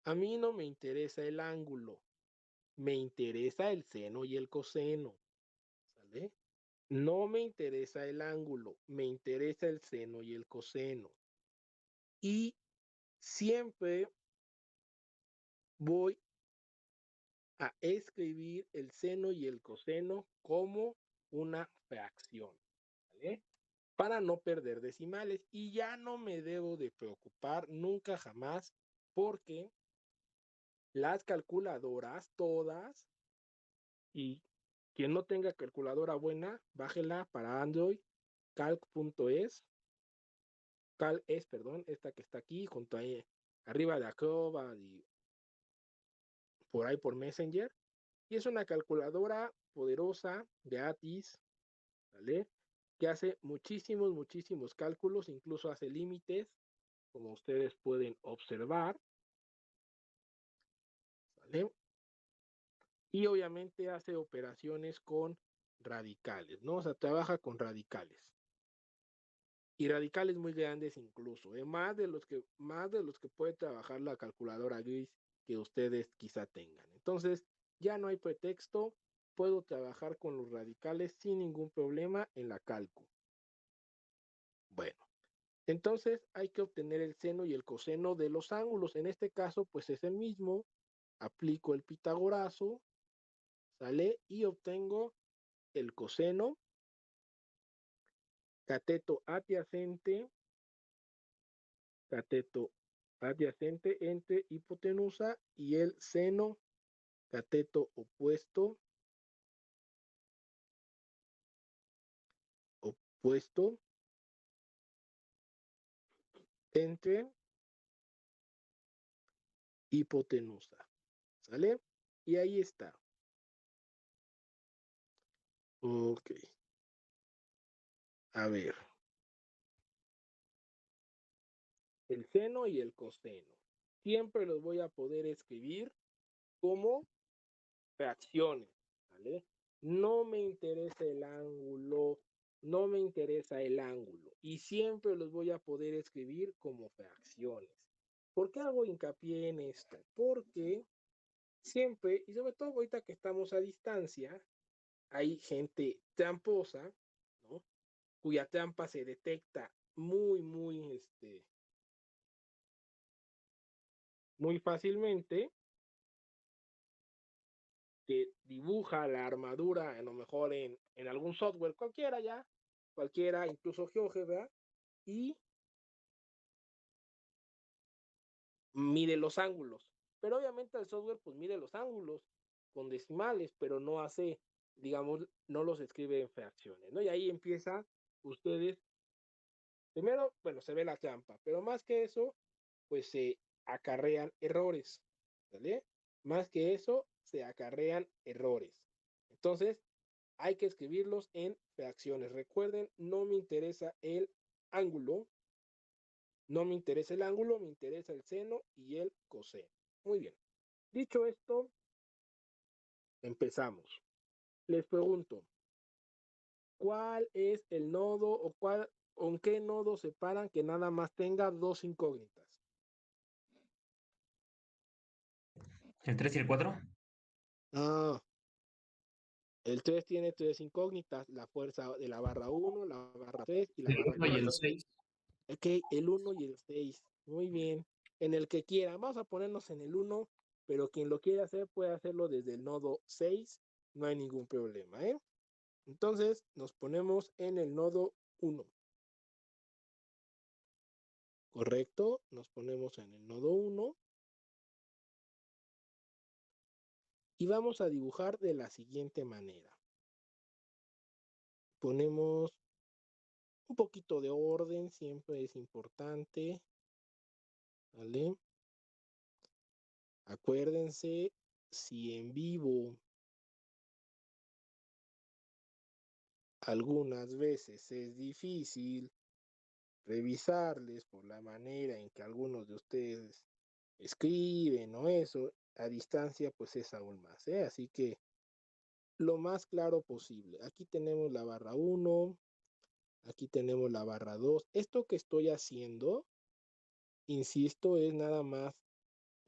Speaker 1: a mí no me interesa el ángulo, me interesa el seno y el coseno, ¿sale? No me interesa el ángulo, me interesa el seno y el coseno. Y siempre voy a escribir el seno y el coseno como una fracción, ¿vale? Para no perder decimales y ya no me debo de preocupar nunca jamás porque las calculadoras todas, y quien no tenga calculadora buena, bájela para Android, calc.es, perdón, esta que está aquí junto ahí arriba de Acrobat y por ahí por Messenger. Y es una calculadora poderosa de ATIS, ¿vale? Que hace muchísimos cálculos, incluso hace límites, como ustedes pueden observar. ¿vale? Y obviamente hace operaciones con radicales, ¿no? O sea, trabaja con radicales. Y radicales muy grandes incluso, más de los que puede trabajar la calculadora gris que ustedes quizá tengan. Entonces, ya no hay pretexto, puedo trabajar con los radicales sin ningún problema en la calco. Bueno, entonces hay que obtener el seno y el coseno de los ángulos. En este caso, pues es el mismo. Aplico el pitagorazo, ¿sale? Y obtengo el coseno, cateto adyacente entre hipotenusa y el seno cateto opuesto entre hipotenusa, ¿sale? Y ahí está. Ok. A ver. El seno y el coseno. Siempre los voy a poder escribir como fracciones, ¿vale? No me interesa el ángulo, no me interesa el ángulo. Y siempre los voy a poder escribir como fracciones. ¿Por qué hago hincapié en esto? Porque siempre, y sobre todo ahorita que estamos a distancia, hay gente tramposa, ¿no? Cuya trampa se detecta muy fácilmente, que dibuja la armadura, a lo mejor en algún software cualquiera, incluso GeoGebra, y mide los ángulos. Pero obviamente el software pues mide los ángulos con decimales, pero no hace, digamos, no los escribe en fracciones, ¿no? Y ahí empieza ustedes, primero, bueno, se ve la trampa, pero más que eso, pues se acarrean errores, ¿vale? Más que eso, se acarrean errores. Entonces, hay que escribirlos en fracciones. Recuerden, no me interesa el ángulo, me interesa el seno y el coseno. Muy bien. Dicho esto, empezamos. Les pregunto, ¿cuál es el nodo con qué nodo separan que nada más tenga dos incógnitas?
Speaker 3: ¿El 3 y el 4?
Speaker 1: Ah, el 3 tiene tres incógnitas, la fuerza de la barra 1, la barra 3 y la
Speaker 3: El
Speaker 1: barra
Speaker 3: 1 y el
Speaker 1: 4.
Speaker 3: 6.
Speaker 1: Ok, el 1 y el 6. Muy bien. En el que quiera. Vamos a ponernos en el 1, pero quien lo quiera hacer puede hacerlo desde el nodo 6. No hay ningún problema, ¿eh? Entonces nos ponemos en el nodo 1. ¿Correcto? Nos ponemos en el nodo 1. Y vamos a dibujar de la siguiente manera. Ponemos un poquito de orden, siempre es importante. ¿Vale? Acuérdense, si en vivo algunas veces es difícil revisarles por la manera en que algunos de ustedes escriben o eso, a distancia pues es aún más, ¿eh? Así que lo más claro posible. Aquí tenemos la barra 1, aquí tenemos la barra 2. Esto que estoy haciendo, insisto, es nada más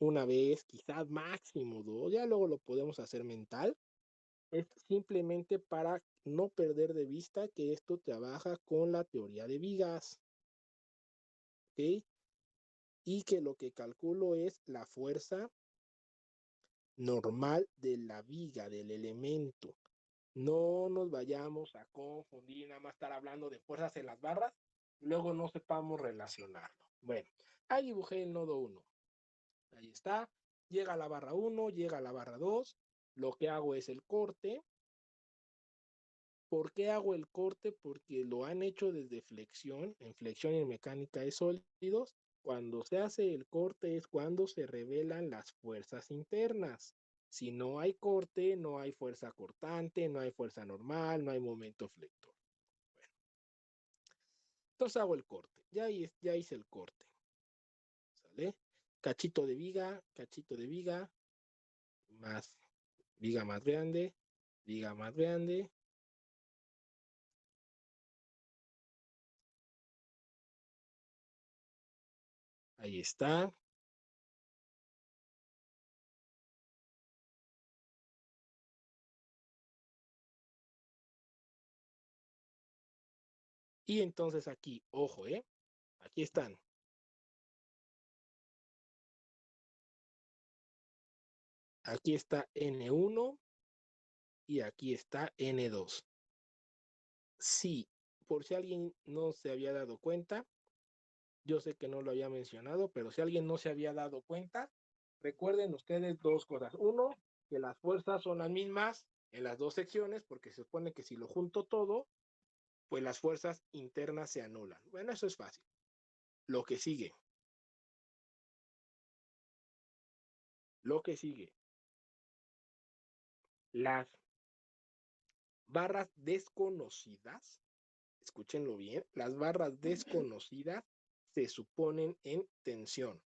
Speaker 1: una vez, quizás máximo dos, ya luego lo podemos hacer mental. Es simplemente para no perder de vista que esto trabaja con la teoría de vigas, ¿ok? Y que lo que calculo es la fuerza normal de la viga, del elemento. No nos vayamos a confundir, nada más estar hablando de fuerzas en las barras, y luego no sepamos relacionarlo. Bueno, ahí dibujé el nodo 1. Ahí está. Llega la barra 1, llega la barra 2. Lo que hago es el corte. ¿Por qué hago el corte? Porque lo han hecho desde flexión, en flexión y en mecánica de sólidos. Cuando se hace el corte es cuando se revelan las fuerzas internas. Si no hay corte, no hay fuerza cortante, no hay fuerza normal, no hay momento flector. Bueno, entonces hago el corte. Ya hice el corte. ¿Sale? Cachito de viga, más viga más grande, viga más grande. Ahí está. Y entonces aquí, ojo, aquí están. Aquí está N1 y aquí está N2. Sí, por si alguien no se había dado cuenta, yo sé que no lo había mencionado, pero si alguien no se había dado cuenta, recuerden ustedes dos cosas. Uno, que las fuerzas son las mismas en las dos secciones, porque se supone que si lo junto todo, pues las fuerzas internas se anulan. Bueno, eso es fácil. Lo que sigue. Lo que sigue. Las barras desconocidas, escúchenlo bien, las barras desconocidas se suponen en tensión,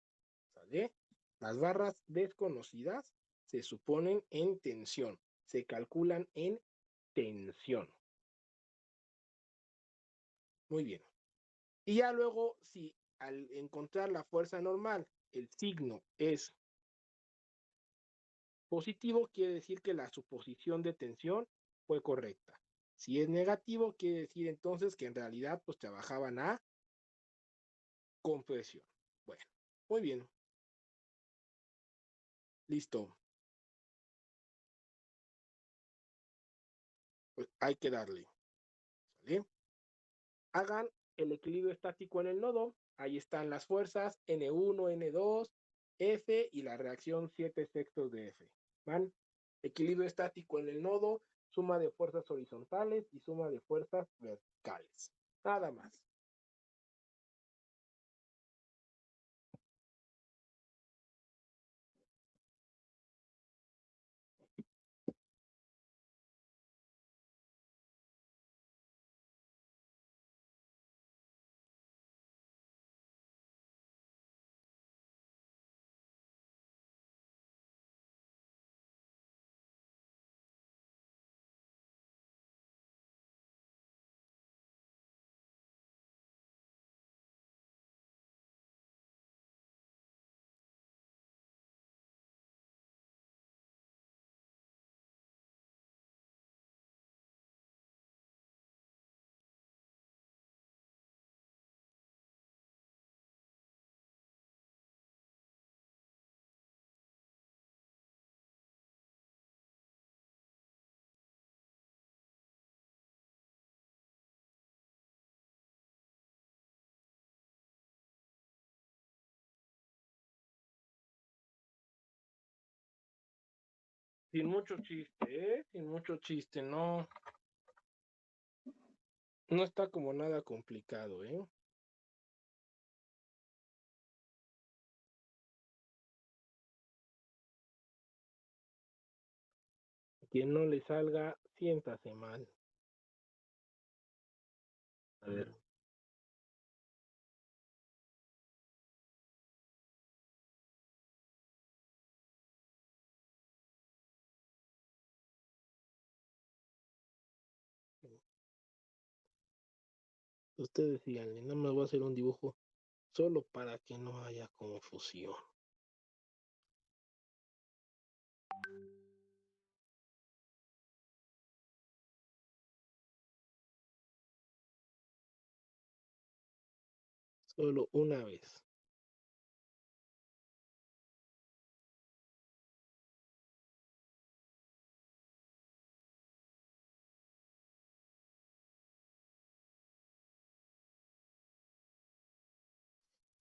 Speaker 1: ¿sale? Las barras desconocidas se suponen en tensión, se calculan en tensión. Muy bien. Y ya luego, si al encontrar la fuerza normal, el signo es positivo, quiere decir que la suposición de tensión fue correcta. Si es negativo, quiere decir entonces que en realidad pues trabajaban a compresión. Bueno, muy bien. Listo. Pues hay que darle. ¿Sale? Hagan el equilibrio estático en el nodo. Ahí están las fuerzas N1, N2, F y la reacción 7/6 de F. ¿Van? Equilibrio estático en el nodo, suma de fuerzas horizontales y suma de fuerzas verticales. Nada más. Sin mucho chiste, Sin mucho chiste, no. No está como nada complicado, Quien no le salga, siéntase mal. A ver. Ustedes díganle, no me voy a hacer un dibujo solo para que no haya confusión. Solo una vez.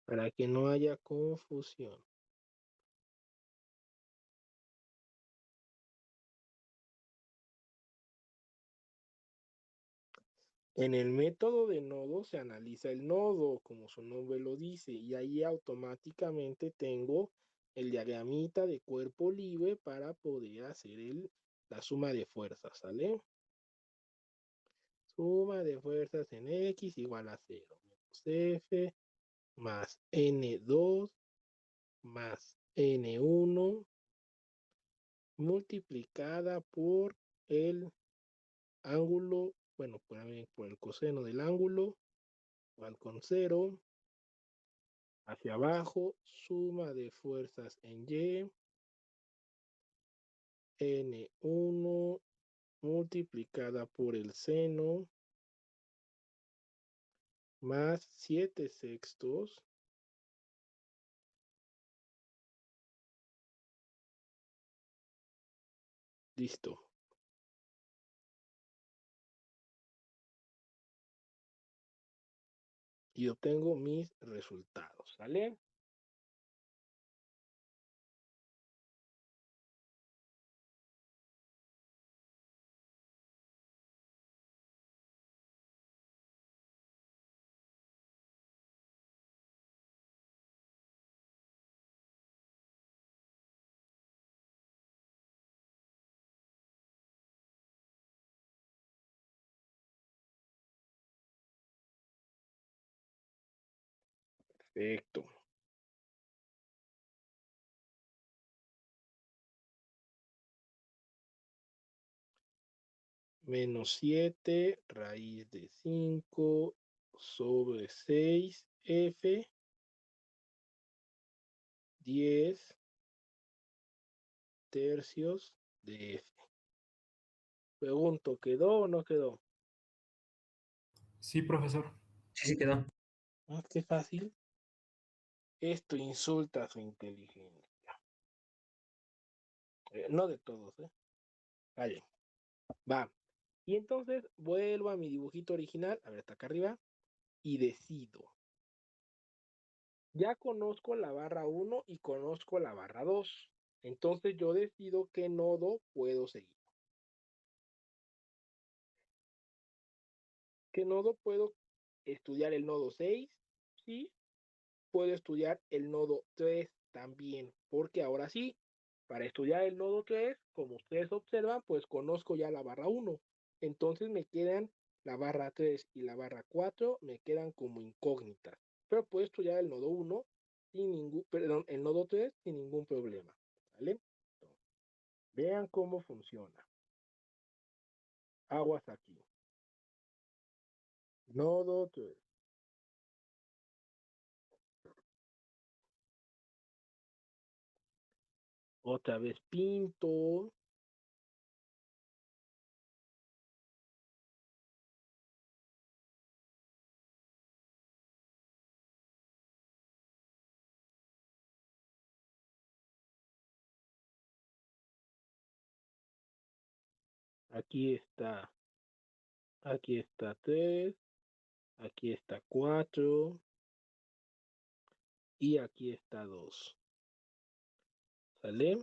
Speaker 1: Para que no haya confusión. En el método de nodo se analiza el nodo, como su nombre lo dice, y ahí automáticamente tengo el diagramita de cuerpo libre para poder hacer la suma de fuerzas, ¿sale? Suma de fuerzas en X igual a 0 menos F más N2 más N1 multiplicada por el ángulo, bueno, por el coseno del ángulo, igual con 0, hacia abajo, suma de fuerzas en Y, N1 multiplicada por el seno, más 7/6. Listo. Y obtengo mis resultados, ¿sale? Perfecto. Menos 7 raíz de 5 sobre 6 F 10 tercios de F. Pregunto, ¿quedó o no quedó?
Speaker 3: Sí, profesor. Sí, sí quedó.
Speaker 1: Ah, qué fácil. Esto insulta su inteligencia. No de todos, ¿eh? Vale. Va. Y entonces vuelvo a mi dibujito original. A ver, está acá arriba. Y decido. Ya conozco la barra 1 y conozco la barra 2. Entonces yo decido qué nodo puedo seguir. ¿Qué nodo puedo estudiar? El nodo 6, sí. Puedo estudiar el nodo 3 también, porque ahora sí, para estudiar el nodo 3, como ustedes observan, pues conozco ya la barra 1. Entonces me quedan la barra 3 y la barra 4, me quedan como incógnitas. Pero puedo estudiar el nodo 1 sin ningún, perdón, el nodo 3 sin ningún problema. ¿Vale? Entonces, vean cómo funciona. Aguas aquí. Nodo 3. Otra vez pinto. Aquí está 3, aquí está 4 y aquí está 2. ¿Sale?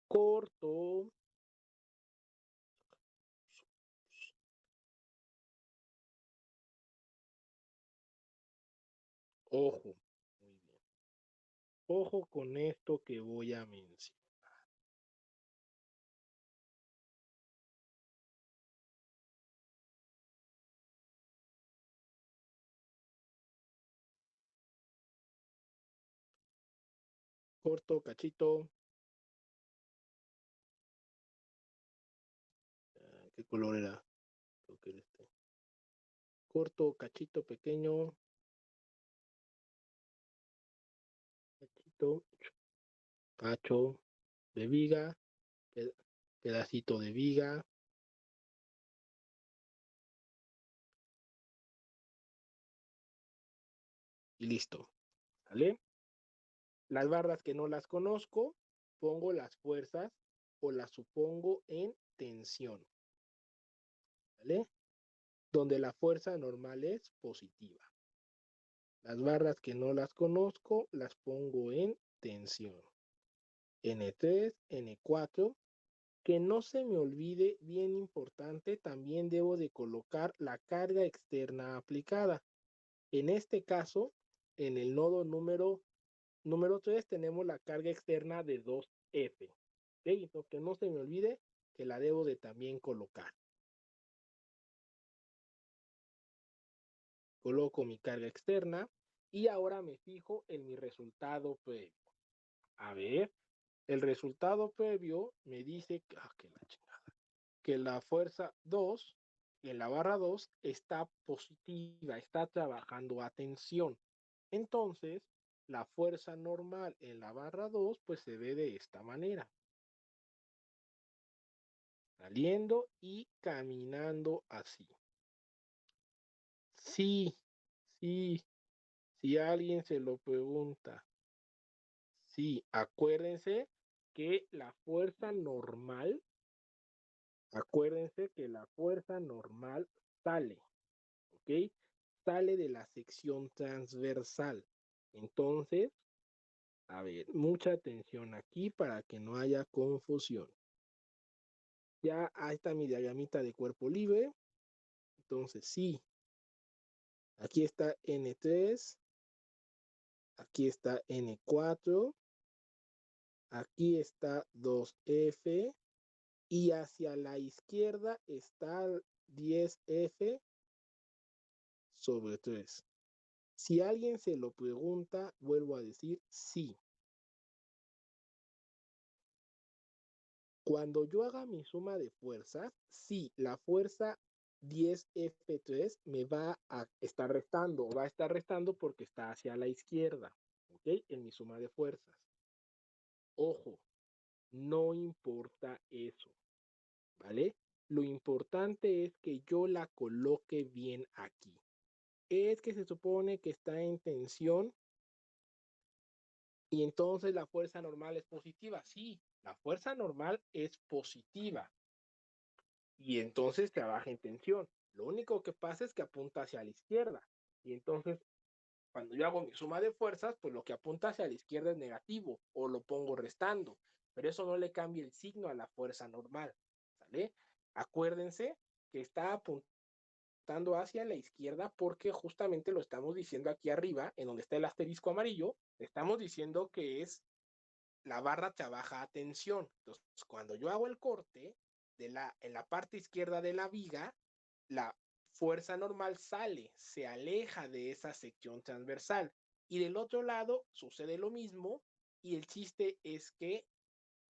Speaker 1: Corto. Ojo. Muy bien. Ojo con esto que voy a mencionar. Corto, cachito. ¿Qué color era? Creo que era este. Corto, cachito, pequeño. Cachito. Cacho de viga. Pedacito de viga. Y listo. ¿Sale? Las barras que no las conozco, pongo las fuerzas o las supongo en tensión. ¿Vale? Donde la fuerza normal es positiva. Las barras que no las conozco, las pongo en tensión. N3, N4. Que no se me olvide, bien importante, también debo de colocar la carga externa aplicada. En este caso, en el nodo número 3 tenemos la carga externa de 2F. ¿Okay? Entonces, que no se me olvide que la debo de también colocar. Coloco mi carga externa y ahora me fijo en mi resultado previo. A ver, El resultado previo me dice que la fuerza 2 en la barra 2 está positiva, está trabajando a tensión. Entonces, la fuerza normal en la barra 2 pues se ve de esta manera. Saliendo y caminando así. Sí, si alguien se lo pregunta. Sí, acuérdense que la fuerza normal sale, ¿ok? Sale de la sección transversal. Entonces, a ver, mucha atención aquí para que no haya confusión. Ya ahí está mi diagramita de cuerpo libre. Entonces, sí, aquí está N3, aquí está N4, aquí está 2F y hacia la izquierda está 10F sobre 3. Si alguien se lo pregunta, vuelvo a decir sí. Cuando yo haga mi suma de fuerzas, sí, la fuerza 10F3 me va a estar restando, porque está hacia la izquierda, ¿ok? En mi suma de fuerzas. Ojo, no importa eso, ¿vale? Lo importante es que yo la coloque bien aquí. Es que se supone que está en tensión y entonces la fuerza normal es positiva. Sí, la fuerza normal es positiva y entonces trabaja en tensión. Lo único que pasa es que apunta hacia la izquierda y entonces cuando yo hago mi suma de fuerzas, pues lo que apunta hacia la izquierda es negativo o lo pongo restando, pero eso no le cambia el signo a la fuerza normal, ¿sale? Acuérdense que está apuntando hacia la izquierda porque justamente lo estamos diciendo aquí arriba, en donde está el asterisco amarillo, estamos diciendo que es la barra trabaja a tensión. Entonces, cuando yo hago el corte en la parte izquierda de la viga, la fuerza normal sale, se aleja de esa sección transversal. Y del otro lado sucede lo mismo y el chiste es que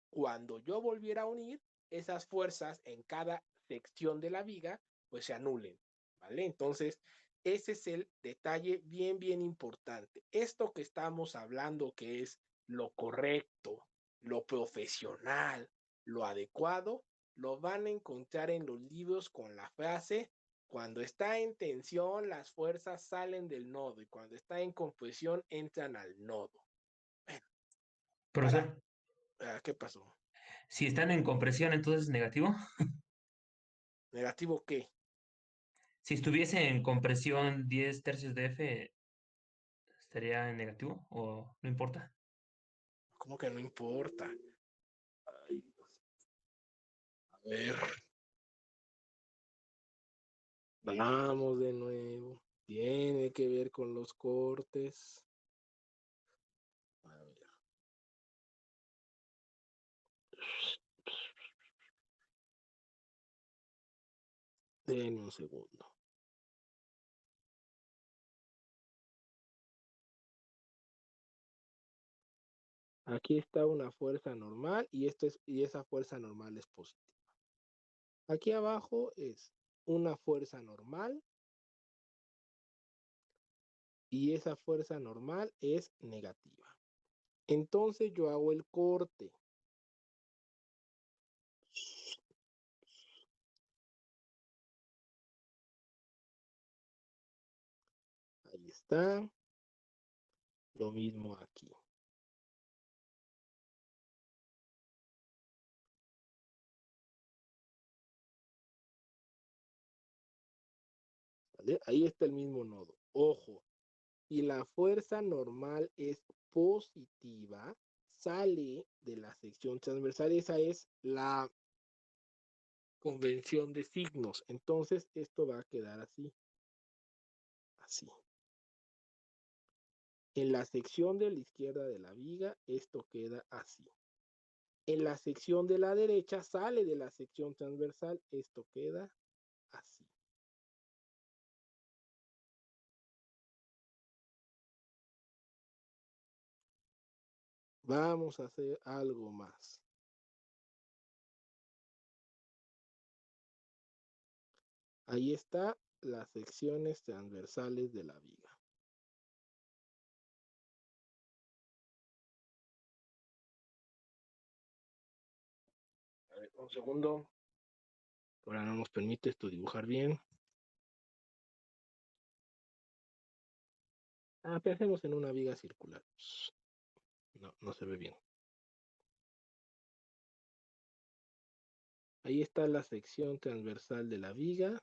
Speaker 1: cuando yo volviera a unir, esas fuerzas en cada sección de la viga pues se anulen, ¿vale? Entonces, ese es el detalle bien importante. Esto que estamos hablando que es lo correcto, lo profesional, lo adecuado, lo van a encontrar en los libros con la frase: cuando está en tensión, las fuerzas salen del nodo y cuando está en compresión, entran al nodo. Bueno,
Speaker 3: Profesor,
Speaker 1: ¿qué pasó?
Speaker 3: si están en compresión, entonces es negativo.
Speaker 1: ¿Negativo qué?
Speaker 3: Si estuviese en compresión 10 tercios de F, ¿estaría en negativo o no importa?
Speaker 1: ¿Cómo que no importa? Ay, a ver, vamos de nuevo. Tiene que ver con los cortes. A ver. Denme un segundo. Aquí está una fuerza normal y esa fuerza normal es positiva. Aquí abajo es una fuerza normal y esa fuerza normal es negativa. Entonces yo hago el corte. Ahí está. Lo mismo aquí. ¿Vale? Ahí está el mismo nodo. Ojo, si la fuerza normal es positiva, sale de la sección transversal. Esa es la convención de signos. Entonces, esto va a quedar así. Así. En la sección de la izquierda de la viga, esto queda así. En la sección de la derecha, sale de la sección transversal, esto queda así. Vamos a hacer algo más. Ahí está las secciones transversales de la viga. A ver, un segundo. Ahora no nos permite esto dibujar bien. Pensemos en una viga circular. No, no se ve bien. Ahí está la sección transversal de la viga,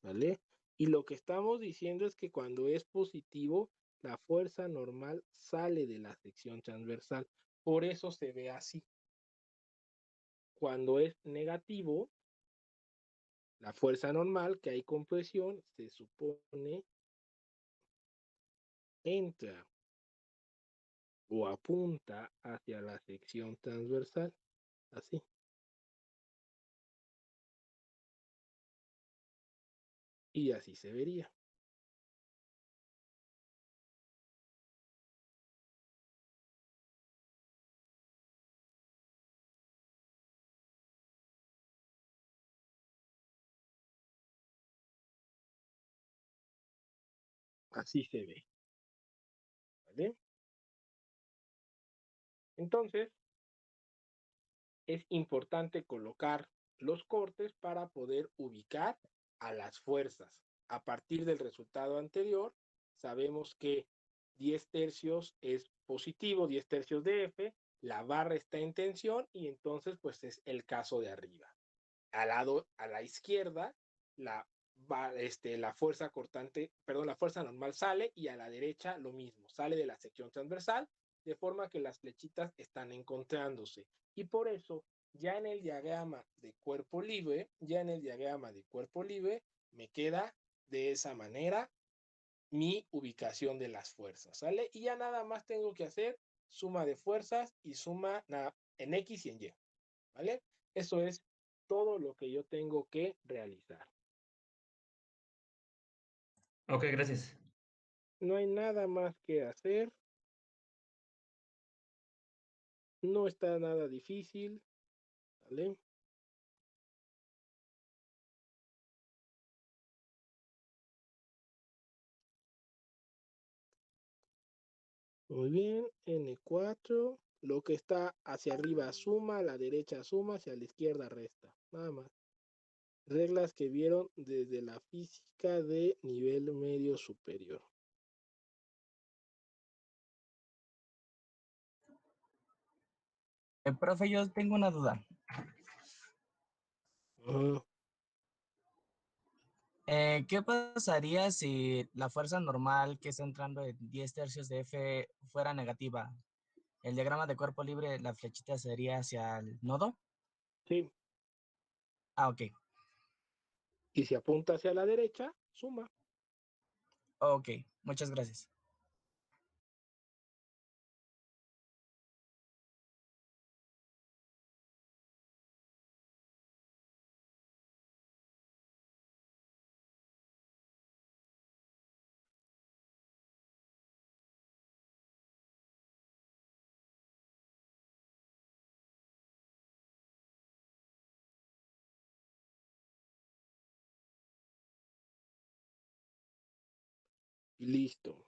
Speaker 1: ¿vale? Y lo que estamos diciendo es que cuando es positivo, la fuerza normal sale de la sección transversal. Por eso se ve así. Cuando es negativo, la fuerza normal que hay compresión se supone entra o apunta hacia la sección transversal, así. Y así se vería. Así se ve, ¿vale? Entonces, es importante colocar los cortes para poder ubicar a las fuerzas. A partir del resultado anterior, sabemos que 10 tercios es positivo, 10 tercios de F, la barra está en tensión y entonces pues es el caso de arriba. Al lado, a la izquierda, la fuerza cortante, perdón, la fuerza normal sale y a la derecha lo mismo, sale de la sección transversal, de forma que las flechitas están encontrándose. Y por eso, ya en el diagrama de cuerpo libre, me queda de esa manera mi ubicación de las fuerzas, ¿sale? Y ya nada más tengo que hacer suma de fuerzas y suma en X y en Y, ¿vale? Eso es todo lo que yo tengo que realizar.
Speaker 3: Ok, gracias.
Speaker 1: No hay nada más que hacer. No está nada difícil, ¿vale? Muy bien, N4. Lo que está hacia arriba suma, a la derecha suma, hacia la izquierda resta. Nada más. Reglas que vieron desde la física de nivel medio superior.
Speaker 5: Profe, yo tengo una duda.
Speaker 1: Ajá.
Speaker 5: ¿Qué pasaría si la fuerza normal que está entrando en 10 tercios de F fuera negativa? ¿El diagrama de cuerpo libre, la flechita sería hacia el nodo?
Speaker 1: Sí.
Speaker 5: Ah, ok.
Speaker 1: Y si apunta hacia la derecha, suma.
Speaker 5: Ok, muchas gracias.
Speaker 1: Y listo.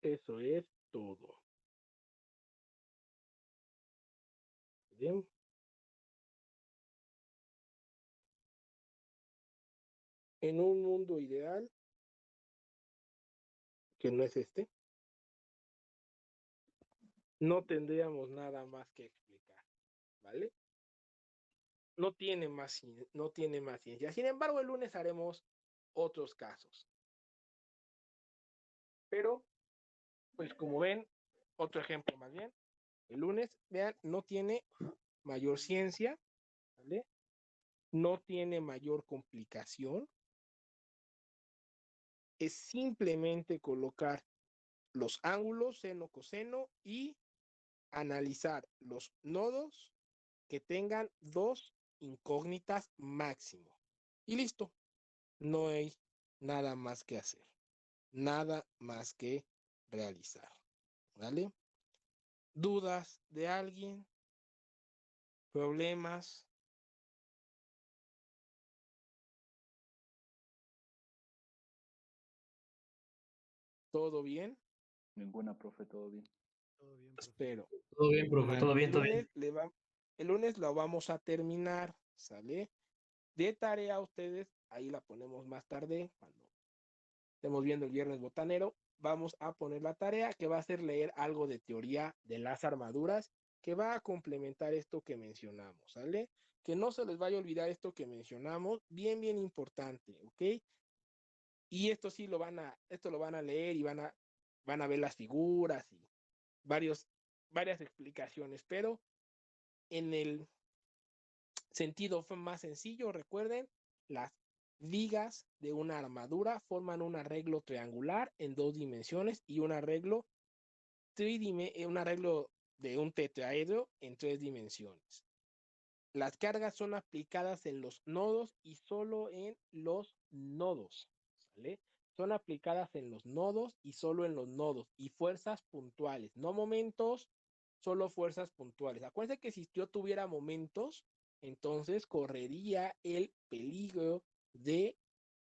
Speaker 1: Eso es todo. Bien. En un mundo ideal, que no es este, no tendríamos nada más que explicar, ¿vale? No tiene más ciencia. Sin embargo, el lunes haremos otros casos. Pero, pues como ven, otro ejemplo más bien, el lunes, vean, no tiene mayor ciencia, ¿vale? No tiene mayor complicación. Es simplemente colocar los ángulos seno, coseno y analizar los nodos que tengan dos incógnitas máximo. Y listo. No hay nada más que hacer. Nada más que realizar. ¿vale? ¿Dudas de alguien? ¿Problemas? ¿Todo bien?
Speaker 6: Ninguna, profe, todo bien.
Speaker 7: Todo bien, profe.
Speaker 1: Espero.
Speaker 3: Todo bien, profe,
Speaker 1: Bueno,
Speaker 3: todo bien, todo bien.
Speaker 1: el lunes lo vamos a terminar, ¿sale? De tarea ustedes, ahí la ponemos más tarde, cuando estemos viendo el viernes botanero, vamos a poner la tarea que va a ser leer algo de teoría de las armaduras, que va a complementar esto que mencionamos, ¿sale? Que no se les vaya a olvidar esto que mencionamos, bien, bien importante, ¿ok? Y esto sí esto lo van a leer y van a ver las figuras y varias explicaciones, pero en el sentido más sencillo, recuerden, las vigas de una armadura forman un arreglo triangular en 2 dimensiones y un arreglo de un tetraedro en 3 dimensiones. Las cargas son aplicadas en los nodos y solo en los nodos, ¿sale? Son aplicadas en los nodos y solo en los nodos y fuerzas puntuales, no momentos, solo fuerzas puntuales. Acuérdense que si yo tuviera momentos, entonces correría el peligro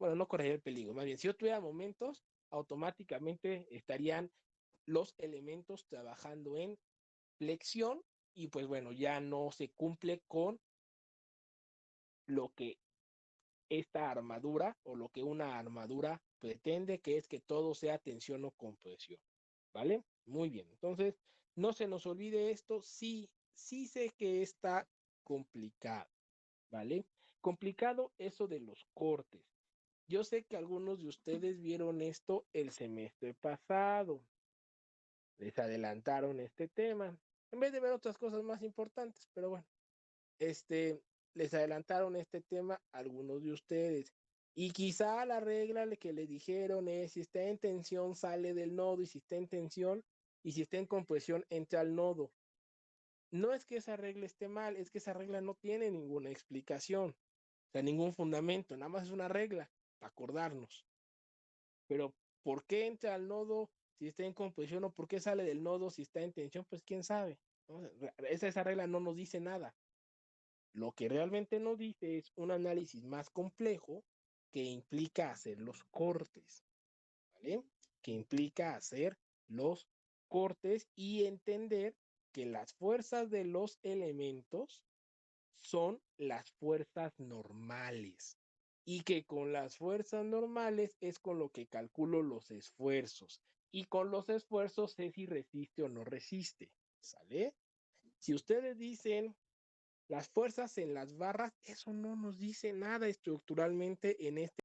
Speaker 1: no correría el peligro, más bien, si yo tuviera momentos, automáticamente estarían los elementos trabajando en flexión y pues bueno, ya no se cumple con lo que esta armadura o lo que una armadura pretende, que es que todo sea tensión o compresión, ¿vale? Muy bien, entonces no se nos olvide esto, sí sé que está complicado, ¿vale? Complicado eso de los cortes. Yo sé que algunos de ustedes vieron esto el semestre pasado, les adelantaron este tema, en vez de ver otras cosas más importantes, pero bueno, les adelantaron este tema a algunos de ustedes. Y quizá la regla que le dijeron es, si está en tensión sale del nodo, y si está en tensión, y si está en compresión entra al nodo. No es que esa regla esté mal, es que esa regla no tiene ninguna explicación, o sea, ningún fundamento, nada más es una regla para acordarnos. Pero, ¿por qué entra al nodo si está en compresión o por qué sale del nodo si está en tensión? Pues quién sabe, ¿no? Esa regla no nos dice nada. Lo que realmente nos dice es un análisis más complejo que implica hacer los cortes, ¿vale? Que implica hacer los cortes y entender que las fuerzas de los elementos son las fuerzas normales y que con las fuerzas normales es con lo que calculo los esfuerzos y con los esfuerzos sé si resiste o no resiste, ¿sale? Si ustedes dicen las fuerzas en las barras, eso no nos dice nada estructuralmente en este